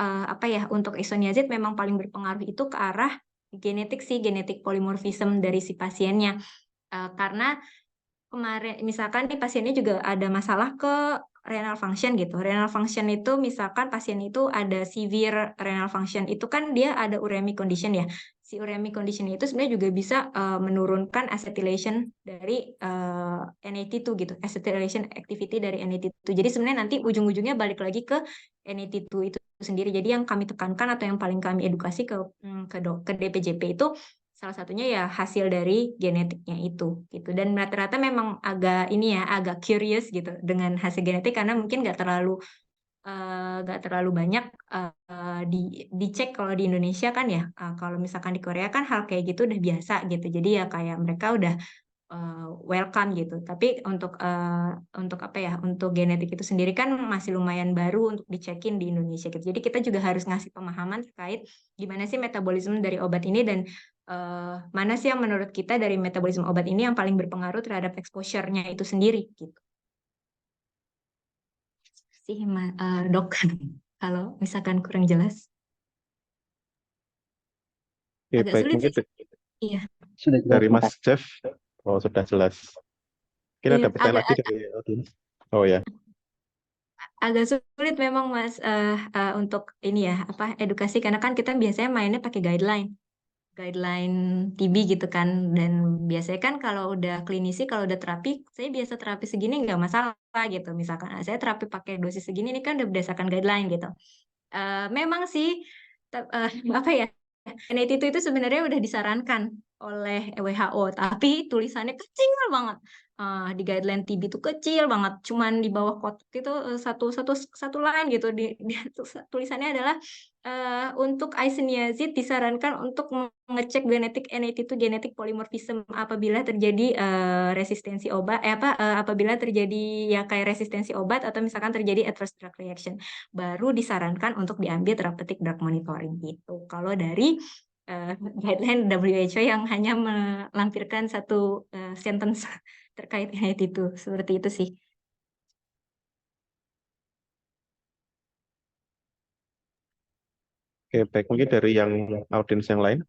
untuk isoniazid memang paling berpengaruh itu ke arah genetik sih, genetik polimorfisme dari si pasiennya. Karena kemarin misalkan nih pasiennya juga ada masalah ke renal function gitu. Renal function itu misalkan pasien itu ada severe renal function, itu kan dia ada uremic condition ya. Si uremic condition itu sebenarnya juga bisa menurunkan acetylation dari NAT2 gitu, acetylation activity dari NAT2. Jadi sebenarnya nanti ujung-ujungnya balik lagi ke NAT2 itu sendiri. Jadi yang kami tekankan atau yang paling kami edukasi ke DPJP itu salah satunya ya hasil dari genetiknya itu gitu. Dan rata-rata memang agak agak curious gitu dengan hasil genetik karena mungkin nggak terlalu banyak dicek kalau di Indonesia kan ya. Kalau misalkan di Korea kan hal kayak gitu udah biasa gitu. Jadi ya kayak mereka udah welcome gitu. Tapi untuk untuk genetik itu sendiri kan masih lumayan baru untuk dicekin di Indonesia gitu. Jadi kita juga harus ngasih pemahaman terkait gimana sih metabolisme dari obat ini dan mana sih yang menurut kita dari metabolisme obat ini yang paling berpengaruh terhadap exposure-nya itu sendiri gitu. Dok, kalau misalkan kurang jelas. Oke, Agak baik, sulit mungkin sih. Iya. Sudah jelas, dari Mas Mas. Jeff, sudah jelas. Mungkin Iya, ada pertanyaan lagi dari audiens. Oh ya, agak sulit memang Mas untuk edukasi karena kan kita biasanya mainnya pakai guideline TB gitu kan, dan biasanya kan kalau udah klinisi, kalau udah terapi, saya biasa terapi segini nggak masalah gitu, misalkan saya terapi pakai dosis segini ini kan udah berdasarkan guideline gitu. Memang sih NAT2 itu sebenarnya udah disarankan oleh WHO, tapi tulisannya kecil banget. Di guideline TB itu kecil banget, cuman di bawah kotak itu satu line gitu. Tulisannya adalah untuk isoniazid disarankan untuk mengecek genetik NAT2 genetik polymorphism apabila terjadi resistensi obat, apabila terjadi ya kayak resistensi obat atau misalkan terjadi adverse drug reaction, baru disarankan untuk diambil therapeutic drug monitoring gitu. Kalau dari guideline WHO yang hanya melampirkan satu sentence terkait itu, seperti itu sih. oke, baik, mungkin dari yang audiens yang lain.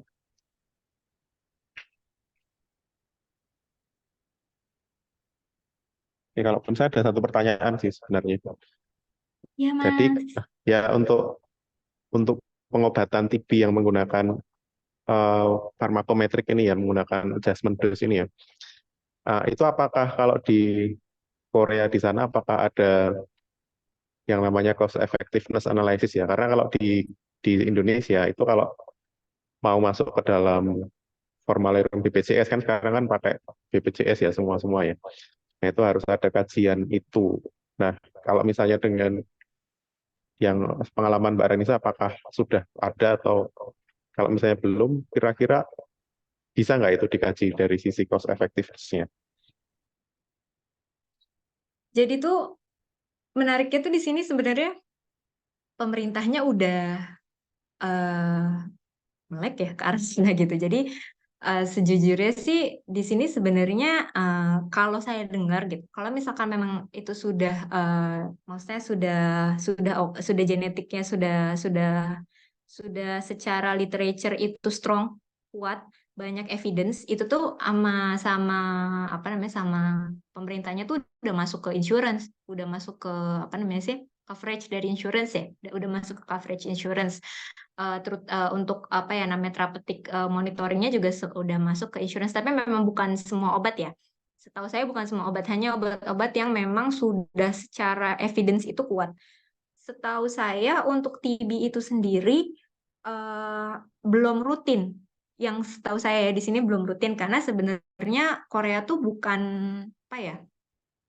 Oke, kalaupun saya ada satu pertanyaan sih sebenarnya. Ya, Jadi Mas. ya untuk pengobatan TB yang menggunakan farmakometrik ini ya, menggunakan adjustment dose ini ya, itu apakah kalau di Korea di sana apakah ada yang namanya cost effectiveness analysis ya? Karena kalau di Indonesia itu kalau mau masuk ke dalam formulir BPJS kan sekarang kan pakai BPJS ya semua ya. Nah, itu harus ada kajian itu. Nah, kalau misalnya dengan yang pengalaman Mbak Renisa apakah sudah ada atau kalau misalnya belum, kira-kira bisa nggak itu dikaji dari sisi cost effectiveness-nya? Jadi tuh menariknya tuh di sini sebenarnya pemerintahnya udah melek ya ke arah sana gitu. Jadi sejujurnya sih di sini sebenarnya kalau saya dengar gitu, kalau misalkan memang itu sudah maksudnya sudah genetiknya sudah secara literature itu strong, kuat, banyak evidence, itu tuh sama sama pemerintahnya tuh udah masuk ke insurance, udah masuk ke coverage dari insurance ya, udah masuk ke coverage insurance. Untuk therapeutic monitoringnya juga udah masuk ke insurance, tapi memang bukan semua obat ya. Setahu saya bukan semua obat, hanya obat-obat yang memang sudah secara evidence itu kuat. Setahu saya untuk TB itu sendiri belum rutin. Yang setahu saya di sini belum rutin karena sebenarnya Korea tuh bukan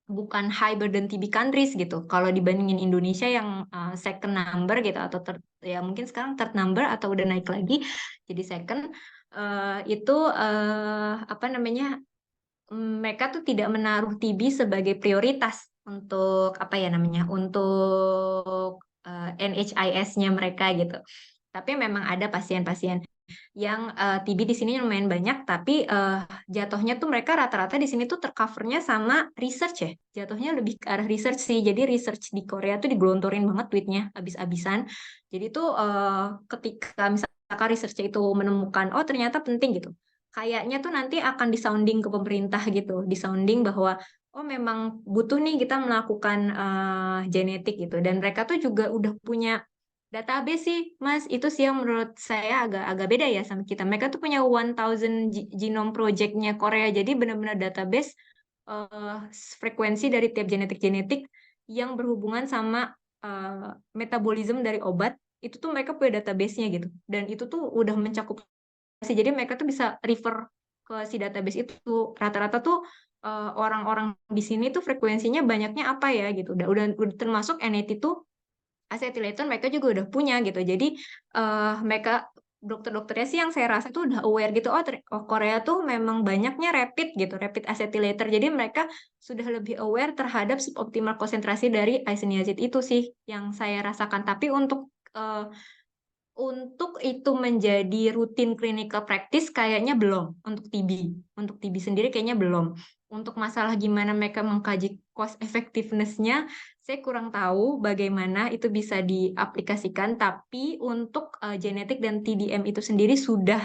bukan high burden TB countries gitu. Kalau dibandingin Indonesia yang second number gitu atau ya mungkin sekarang third number atau udah naik lagi jadi second, itu mereka tuh tidak menaruh TB sebagai prioritas untuk untuk NHIS-nya mereka gitu. Tapi memang ada pasien-pasien yang TB di sini lumayan banyak, tapi jatuhnya tuh mereka rata-rata di sini tuh tercovernya sama research ya. Jatuhnya lebih ke arah research sih. Jadi research di Korea tuh digelontorin banget duitnya abis-abisan. Jadi tuh ketika misalkan research itu menemukan, oh ternyata penting gitu. Kayaknya tuh nanti akan disounding ke pemerintah gitu, disounding bahwa oh memang butuh nih kita melakukan genetik gitu. Dan mereka tuh juga udah punya database sih, Mas. Itu sih yang menurut saya agak beda ya sama kita. Mereka tuh punya 1000 Genome Project-nya Korea. Jadi benar-benar database eh, frekuensi dari tiap genetik-genetik yang berhubungan sama metabolisme dari obat. Itu tuh mereka punya database-nya gitu. Dan itu tuh udah mencakup. Jadi mereka tuh bisa refer ke si database itu. Rata-rata tuh orang-orang di sini tuh frekuensinya banyaknya apa ya gitu. Udah termasuk NAT tuh acetylator mereka juga udah punya gitu. Jadi mereka dokter-dokternya sih yang saya rasa tuh udah aware gitu. Oh Korea tuh memang banyaknya rapid gitu, rapid acetylator. Jadi mereka sudah lebih aware terhadap suboptimal konsentrasi dari isoniazid itu sih yang saya rasakan. Tapi untuk itu menjadi rutin clinical practice kayaknya belum untuk TB. Untuk TB sendiri kayaknya belum. Untuk masalah gimana mereka mengkaji cost effectiveness-nya, saya kurang tahu bagaimana itu bisa diaplikasikan, tapi untuk genetik dan TDM itu sendiri sudah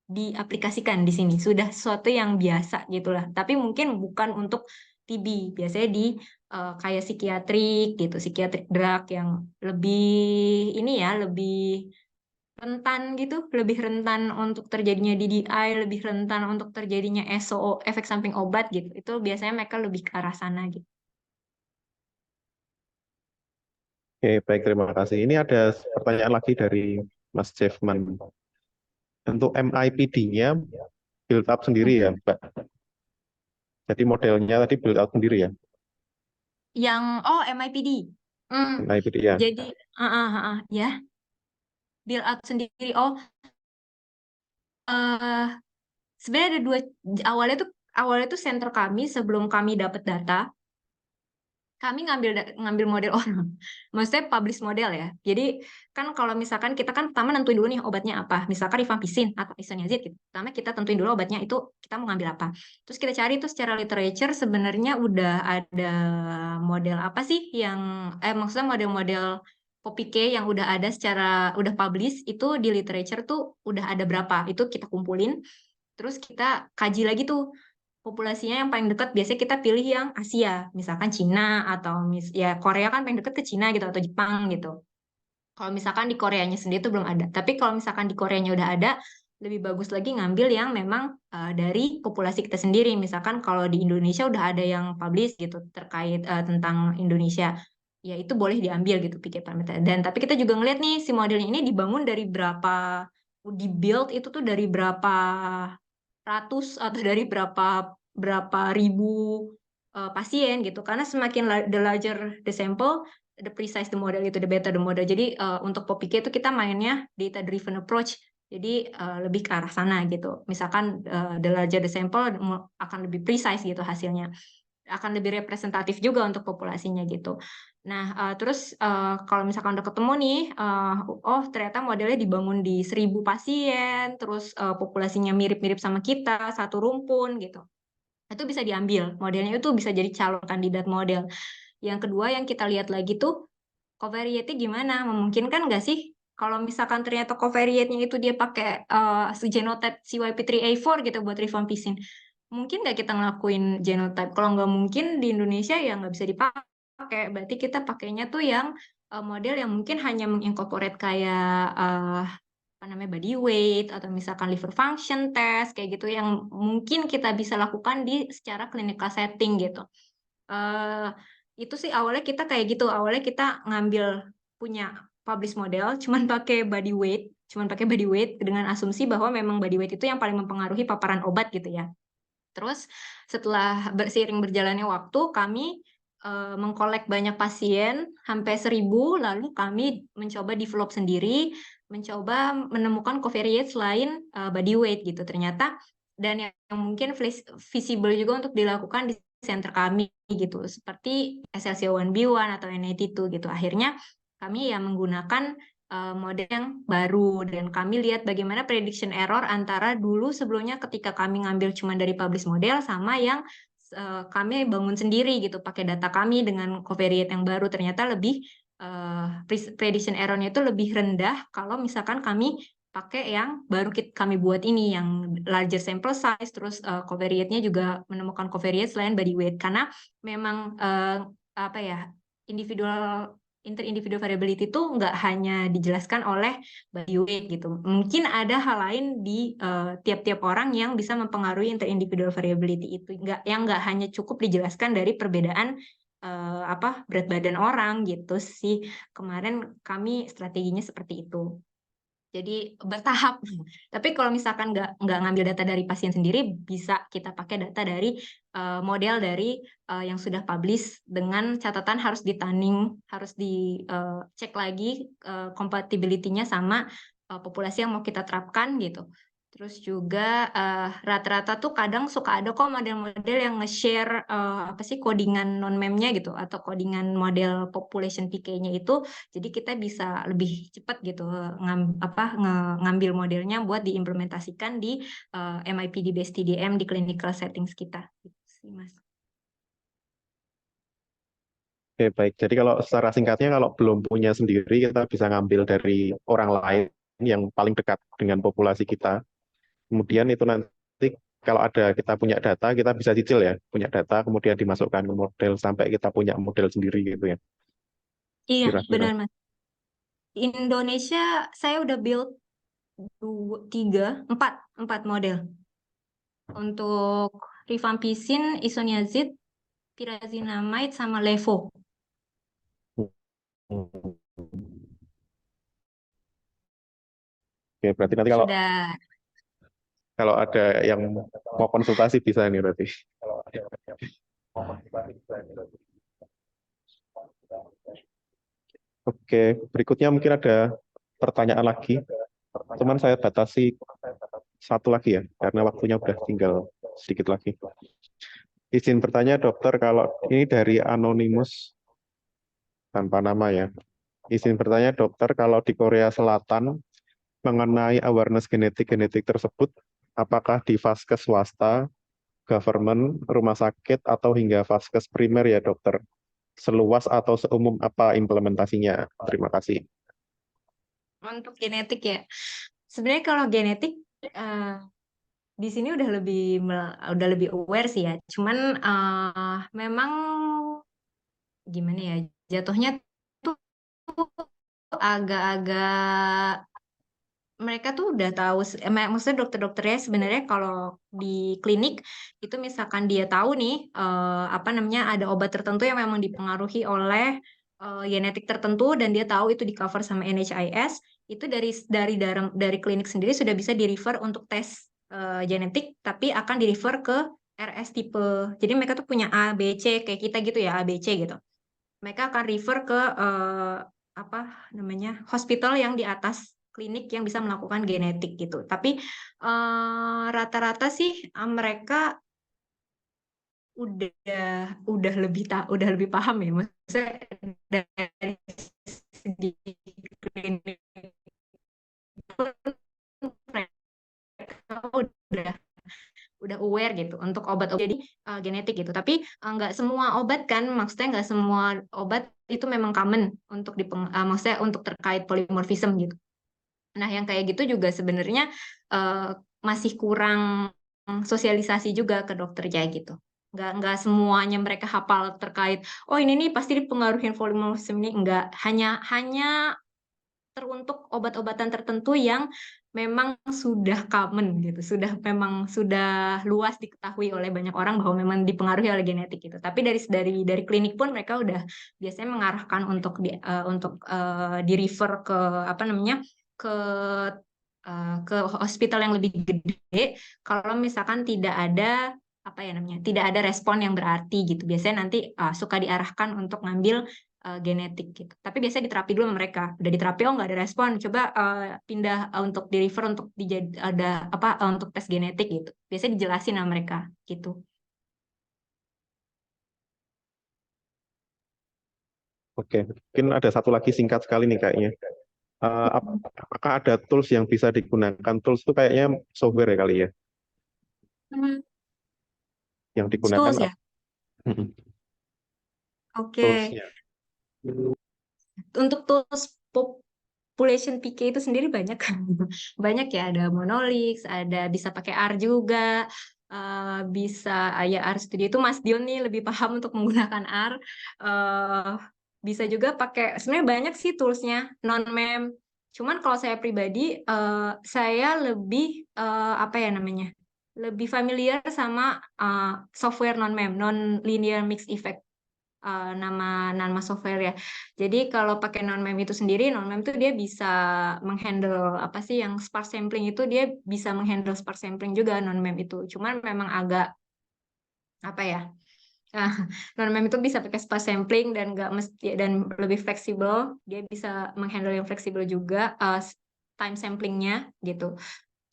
diaplikasikan di sini, sudah sesuatu yang biasa gitulah. Tapi mungkin bukan untuk TB, biasanya di kayak psikiatrik gitu, psikiatrik drug yang lebih ini ya, lebih rentan gitu, lebih rentan untuk terjadinya DDI, lebih rentan untuk terjadinya SO, efek samping obat gitu. Itu biasanya mereka lebih ke arah sana gitu. Oke, baik, terima kasih. Ini ada pertanyaan lagi dari Mas Jeffman. Untuk MIPD-nya build up sendiri ya, Mbak. Jadi modelnya tadi build up sendiri ya, Yang MIPD. MIPD ya. Jadi ya, build out sendiri. Sebenarnya ada dua. Awalnya tuh center kami sebelum kami dapat data, kami ngambil model orang, maksudnya publish model ya. Jadi kan kalau misalkan kita kan pertama nentuin dulu nih obatnya apa, misalkan rifampicin atau isoniazid gitu. Pertama kita tentuin dulu obatnya itu kita mau ngambil apa. Terus kita cari tuh secara literature sebenarnya udah ada model apa sih yang maksudnya model-model POPIK yang udah ada udah publish itu di literature tuh udah ada berapa. Itu kita kumpulin, terus kita kaji lagi tuh populasinya yang paling dekat. Biasanya kita pilih yang Asia, misalkan Cina atau ya Korea kan paling dekat ke Cina gitu atau Jepang gitu. Kalau misalkan di Koreanya sendiri itu belum ada. Tapi kalau misalkan di Koreanya udah ada, lebih bagus lagi ngambil yang memang dari populasi kita sendiri. Misalkan kalau di Indonesia udah ada yang publish gitu terkait tentang Indonesia, ya itu boleh diambil gitu PK parameter. Dan tapi kita juga ngeliat nih si modelnya ini dibangun dari berapa, di build itu tuh dari berapa ratus atau dari berapa ribu pasien gitu. Karena semakin the larger the sample, the precise the model itu, the better the model. Jadi untuk POPIK itu kita mainnya data driven approach. Jadi lebih ke arah sana gitu. Misalkan the larger the sample akan lebih precise gitu hasilnya. Akan lebih representatif juga untuk populasinya gitu. Nah, terus kalau misalkan udah ketemu nih, ternyata modelnya dibangun di 1000 pasien, terus populasinya mirip-mirip sama kita, satu rumpun gitu. Itu bisa diambil, modelnya itu bisa jadi calon kandidat model. Yang kedua yang kita lihat lagi tuh, covariate-nya gimana? Memungkinkan nggak sih kalau misalkan ternyata covariate-nya itu dia pakai genotype CYP3A4 gitu buat rifampicin. Mungkin nggak kita ngelakuin genotype? Kalau nggak mungkin di Indonesia ya nggak bisa dipakai. Berarti kita pakainya tuh yang model yang mungkin hanya mengincorporate kayak apa namanya body weight atau misalkan liver function test kayak gitu yang mungkin kita bisa lakukan di secara clinical setting gitu. Itu sih awalnya kita kayak gitu. Awalnya kita ngambil punya publish model, cuman pakai body weight dengan asumsi bahwa memang body weight itu yang paling mempengaruhi paparan obat gitu ya. Terus setelah seiring berjalannya waktu, kami mengkolek banyak pasien, hampir 1000, lalu kami mencoba develop sendiri, mencoba menemukan covariate selain body weight gitu ternyata, dan yang mungkin visible juga untuk dilakukan di center kami gitu, seperti SLCO1B1 atau NAT2 gitu. Akhirnya kami ya menggunakan model yang baru, dan kami lihat bagaimana prediction error antara dulu sebelumnya ketika kami ngambil cuma dari publish model sama yang kami bangun sendiri gitu pakai data kami dengan covariate yang baru, ternyata lebih prediction error-nya itu lebih rendah kalau misalkan kami pakai yang baru kami buat ini yang larger sample size, terus covariate-nya juga menemukan covariate selain body weight, karena memang apa ya, interindividual variability itu nggak hanya dijelaskan oleh body weight gitu. Mungkin ada hal lain di tiap-tiap orang yang bisa mempengaruhi interindividual variability itu. Nggak hanya cukup dijelaskan dari perbedaan berat badan orang gitu sih. Kemarin kami strateginya seperti itu. Jadi bertahap. Tapi kalau misalkan nggak ngambil data dari pasien sendiri, bisa kita pakai data dari model dari yang sudah publish, dengan catatan harus ditanding, harus dicek lagi compatibility-nya sama populasi yang mau kita terapkan gitu. Terus juga rata-rata tuh kadang suka ada kok model-model yang nge-share codingan non-mem-nya gitu, atau codingan model population PK-nya itu, jadi kita bisa lebih cepat gitu ngambil modelnya buat diimplementasikan di MIPD based TDM di clinical settings kita. Gitu sih, Mas. Oke, baik. Jadi kalau secara singkatnya, kalau belum punya sendiri, kita bisa ngambil dari orang lain yang paling dekat dengan populasi kita. Kemudian itu nanti kalau ada kita punya data, kita bisa cicil ya, punya data, kemudian dimasukkan ke model sampai kita punya model sendiri gitu ya, Iya, kira-kira. benar, Mas. Di Indonesia saya udah build 4 model untuk rifampicin, isoniazid, pyrazinamide, sama levo. Oke, berarti nanti Sudah. kalau ada yang mau konsultasi bisa nih berarti. Oke, berikutnya mungkin ada pertanyaan lagi. Cuman saya batasi satu lagi ya, karena waktunya udah tinggal sedikit lagi. Izin bertanya dokter, kalau ini dari Anonymous tanpa nama ya. Izin bertanya dokter, kalau di Korea Selatan mengenai awareness genetik-genetik tersebut, apakah di vaskes swasta, government, rumah sakit, atau hingga vaskes primer ya dokter? Seluas atau seumum apa implementasinya? Terima kasih. Untuk genetik ya, sebenarnya kalau genetik di sini udah lebih aware sih ya. Cuman memang gimana ya, jatuhnya tuh agak-agak, mereka tuh udah tahu, maksudnya dokter-dokternya sebenarnya kalau di klinik itu misalkan dia tahu nih ada obat tertentu yang memang dipengaruhi oleh genetik tertentu, dan dia tahu itu di cover sama NHIS, itu dari klinik sendiri sudah bisa di-refer untuk tes genetik, tapi akan di-refer ke RS tipe. Jadi mereka tuh punya A, B, C kayak kita gitu ya, A, B, C gitu. Mereka akan refer ke hospital yang di atas klinik yang bisa melakukan genetik gitu. Tapi rata-rata sih mereka udah lebih paham ya, maksudnya dari segi klinik pun mereka udah aware gitu untuk obat-obat jadi genetik gitu. Tapi nggak semua obat kan, maksudnya nggak semua obat itu memang common untuk maksudnya untuk terkait polymorphism gitu. Nah, yang kayak gitu juga sebenarnya masih kurang sosialisasi juga ke dokter ya gitu. Nggak semuanya mereka hafal terkait, oh ini nih pasti dipengaruhi polymorphism ini. Nggak, hanya teruntuk obat-obatan tertentu yang memang sudah common gitu, sudah luas diketahui oleh banyak orang bahwa memang dipengaruhi oleh genetik gitu. Tapi dari klinik pun mereka udah biasanya mengarahkan untuk di refer ke ke hospital yang lebih gede kalau misalkan tidak ada tidak ada respon yang berarti gitu. Biasanya nanti suka diarahkan untuk ngambil genetik gitu. Tapi biasanya diterapi dulu sama mereka. Udah diterapi, oh nggak ada respon, coba pindah untuk di refer untuk untuk tes genetik gitu. Biasanya dijelasin sama mereka gitu. Oke, mungkin ada satu lagi singkat sekali nih kayaknya. apakah ada tools yang bisa digunakan? Tools itu kayaknya software ya kali ya, Hmm, yang digunakan tools ya. Mm-mm, Oke. toolsnya. Untuk tools population PK itu sendiri banyak. Banyak ya, ada Monolix, ada bisa pakai R juga. Bisa ya R Studio itu Mas Dion nih lebih paham untuk menggunakan R. Eh, Bisa juga pakai sebenarnya banyak sih toolsnya non-mem. Cuman kalau saya pribadi saya lebih apa ya namanya? Lebih familiar sama software non-mem, non-linear mixed effect, nama software ya. Jadi kalau pakai non-mem itu sendiri, non-mem itu dia bisa menghandle apa sih yang sparse sampling itu, dia bisa menghandle sparse sampling juga non-mem itu. Cuman memang agak apa ya? ah, Non-mem itu bisa pakai sparse sampling dan nggak mesti dan lebih fleksibel. Dia bisa menghandle yang fleksibel juga, time samplingnya gitu.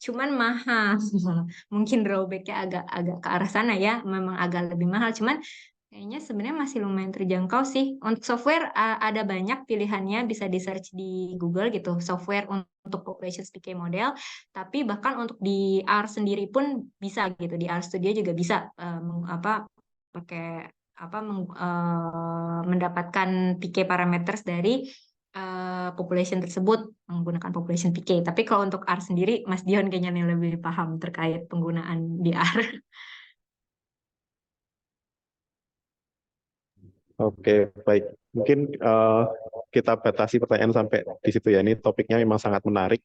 Cuman mahal. Mungkin drawbacknya agak agak ke arah sana ya, memang agak lebih mahal. Cuman kayaknya sebenarnya masih lumayan terjangkau sih. Untuk software ada banyak pilihannya, bisa di search di Google gitu, software untuk population PK model. Tapi bahkan untuk di R sendiri pun bisa gitu, di R Studio juga bisa apa pakai apa mendapatkan PK parameters dari population tersebut menggunakan population PK. Tapi kalau untuk R sendiri, Mas Dion kayaknya nih lebih paham terkait penggunaan di R. Oke, baik. Mungkin kita batasi pertanyaan sampai di situ ya. Ini topiknya memang sangat menarik.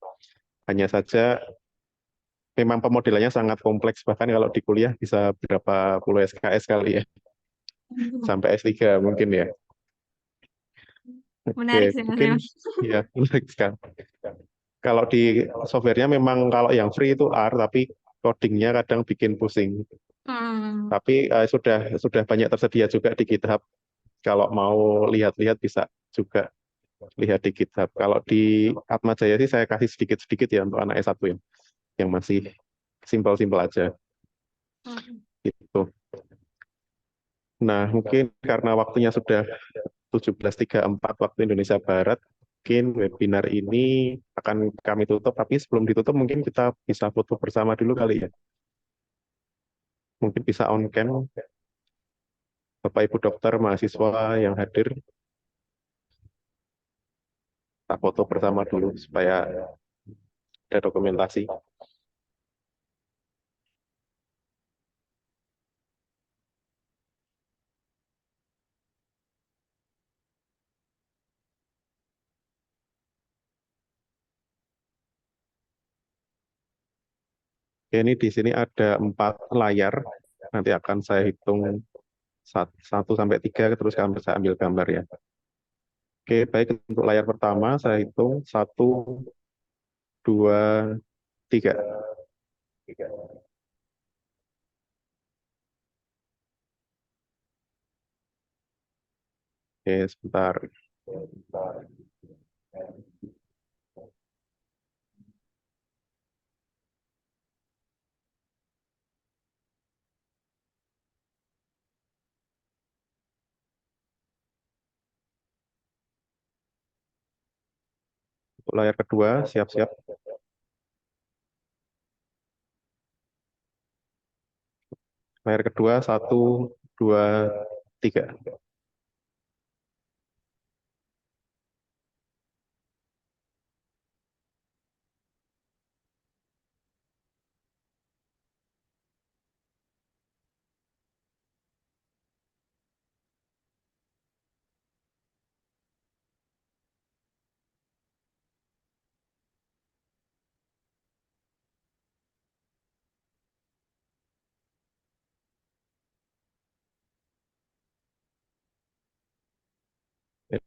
Hanya saja memang pemodelannya sangat kompleks. Bahkan kalau di kuliah bisa berapa puluh SKS kali ya. Sampai S3 mungkin ya. Oke, Menarik sih Mas mungkin Dion. ya menarik sekali. Kalau di softwarenya memang kalau yang free itu R, tapi codingnya kadang bikin pusing. Hmm. Tapi sudah banyak tersedia juga di GitHub. Kalau mau lihat-lihat bisa juga lihat di GitHub. Kalau di Atma Jaya sih saya kasih sedikit-sedikit ya untuk anak S1 yang masih simpel-simpel aja Hmm. gitu. Nah, mungkin karena waktunya sudah 17.34 waktu Indonesia Barat, mungkin webinar ini akan kami tutup, tapi sebelum ditutup mungkin kita bisa foto bersama dulu kali ya. Mungkin bisa on cam Bapak Ibu dokter mahasiswa yang hadir, kita foto bersama dulu supaya ada dokumentasi. Oke, ini di sini ada 4 layar. Nanti akan saya hitung 1 sampai 3, terus kalian bisa ambil gambar ya. Oke, baik untuk layar pertama saya hitung 1, 2, 3. Oke, sebentar. Untuk layar kedua, siap-siap. Layar kedua, 1, 2, 3.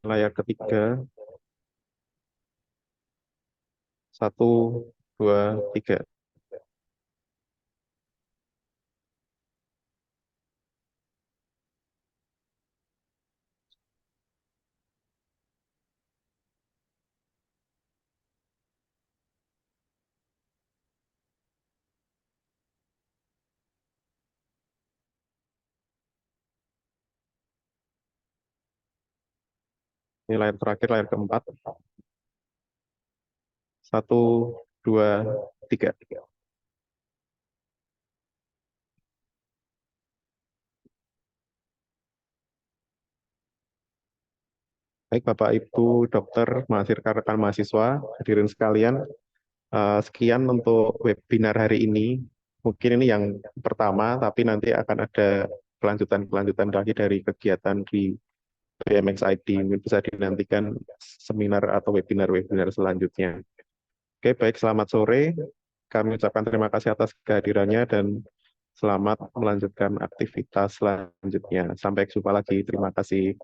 Layar ketiga, 1, 2, 3. Ini layar terakhir, layar keempat. 1, 2, 3. Baik, Bapak, Ibu, dokter, rekan mahasiswa, hadirin sekalian, sekian untuk webinar hari ini. Mungkin ini yang pertama, tapi nanti akan ada kelanjutan-kelanjutan lagi dari kegiatan di BMX ID. Mungkin bisa dinantikan seminar atau webinar-webinar selanjutnya. Oke, baik, selamat sore. Kami ucapkan terima kasih atas kehadirannya dan selamat melanjutkan aktivitas selanjutnya. Sampai jumpa lagi. Terima kasih.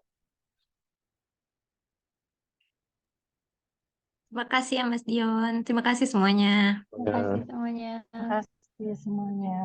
Terima kasih ya Mas Dion. Terima kasih semuanya. Terima kasih semuanya. Terima kasih semuanya.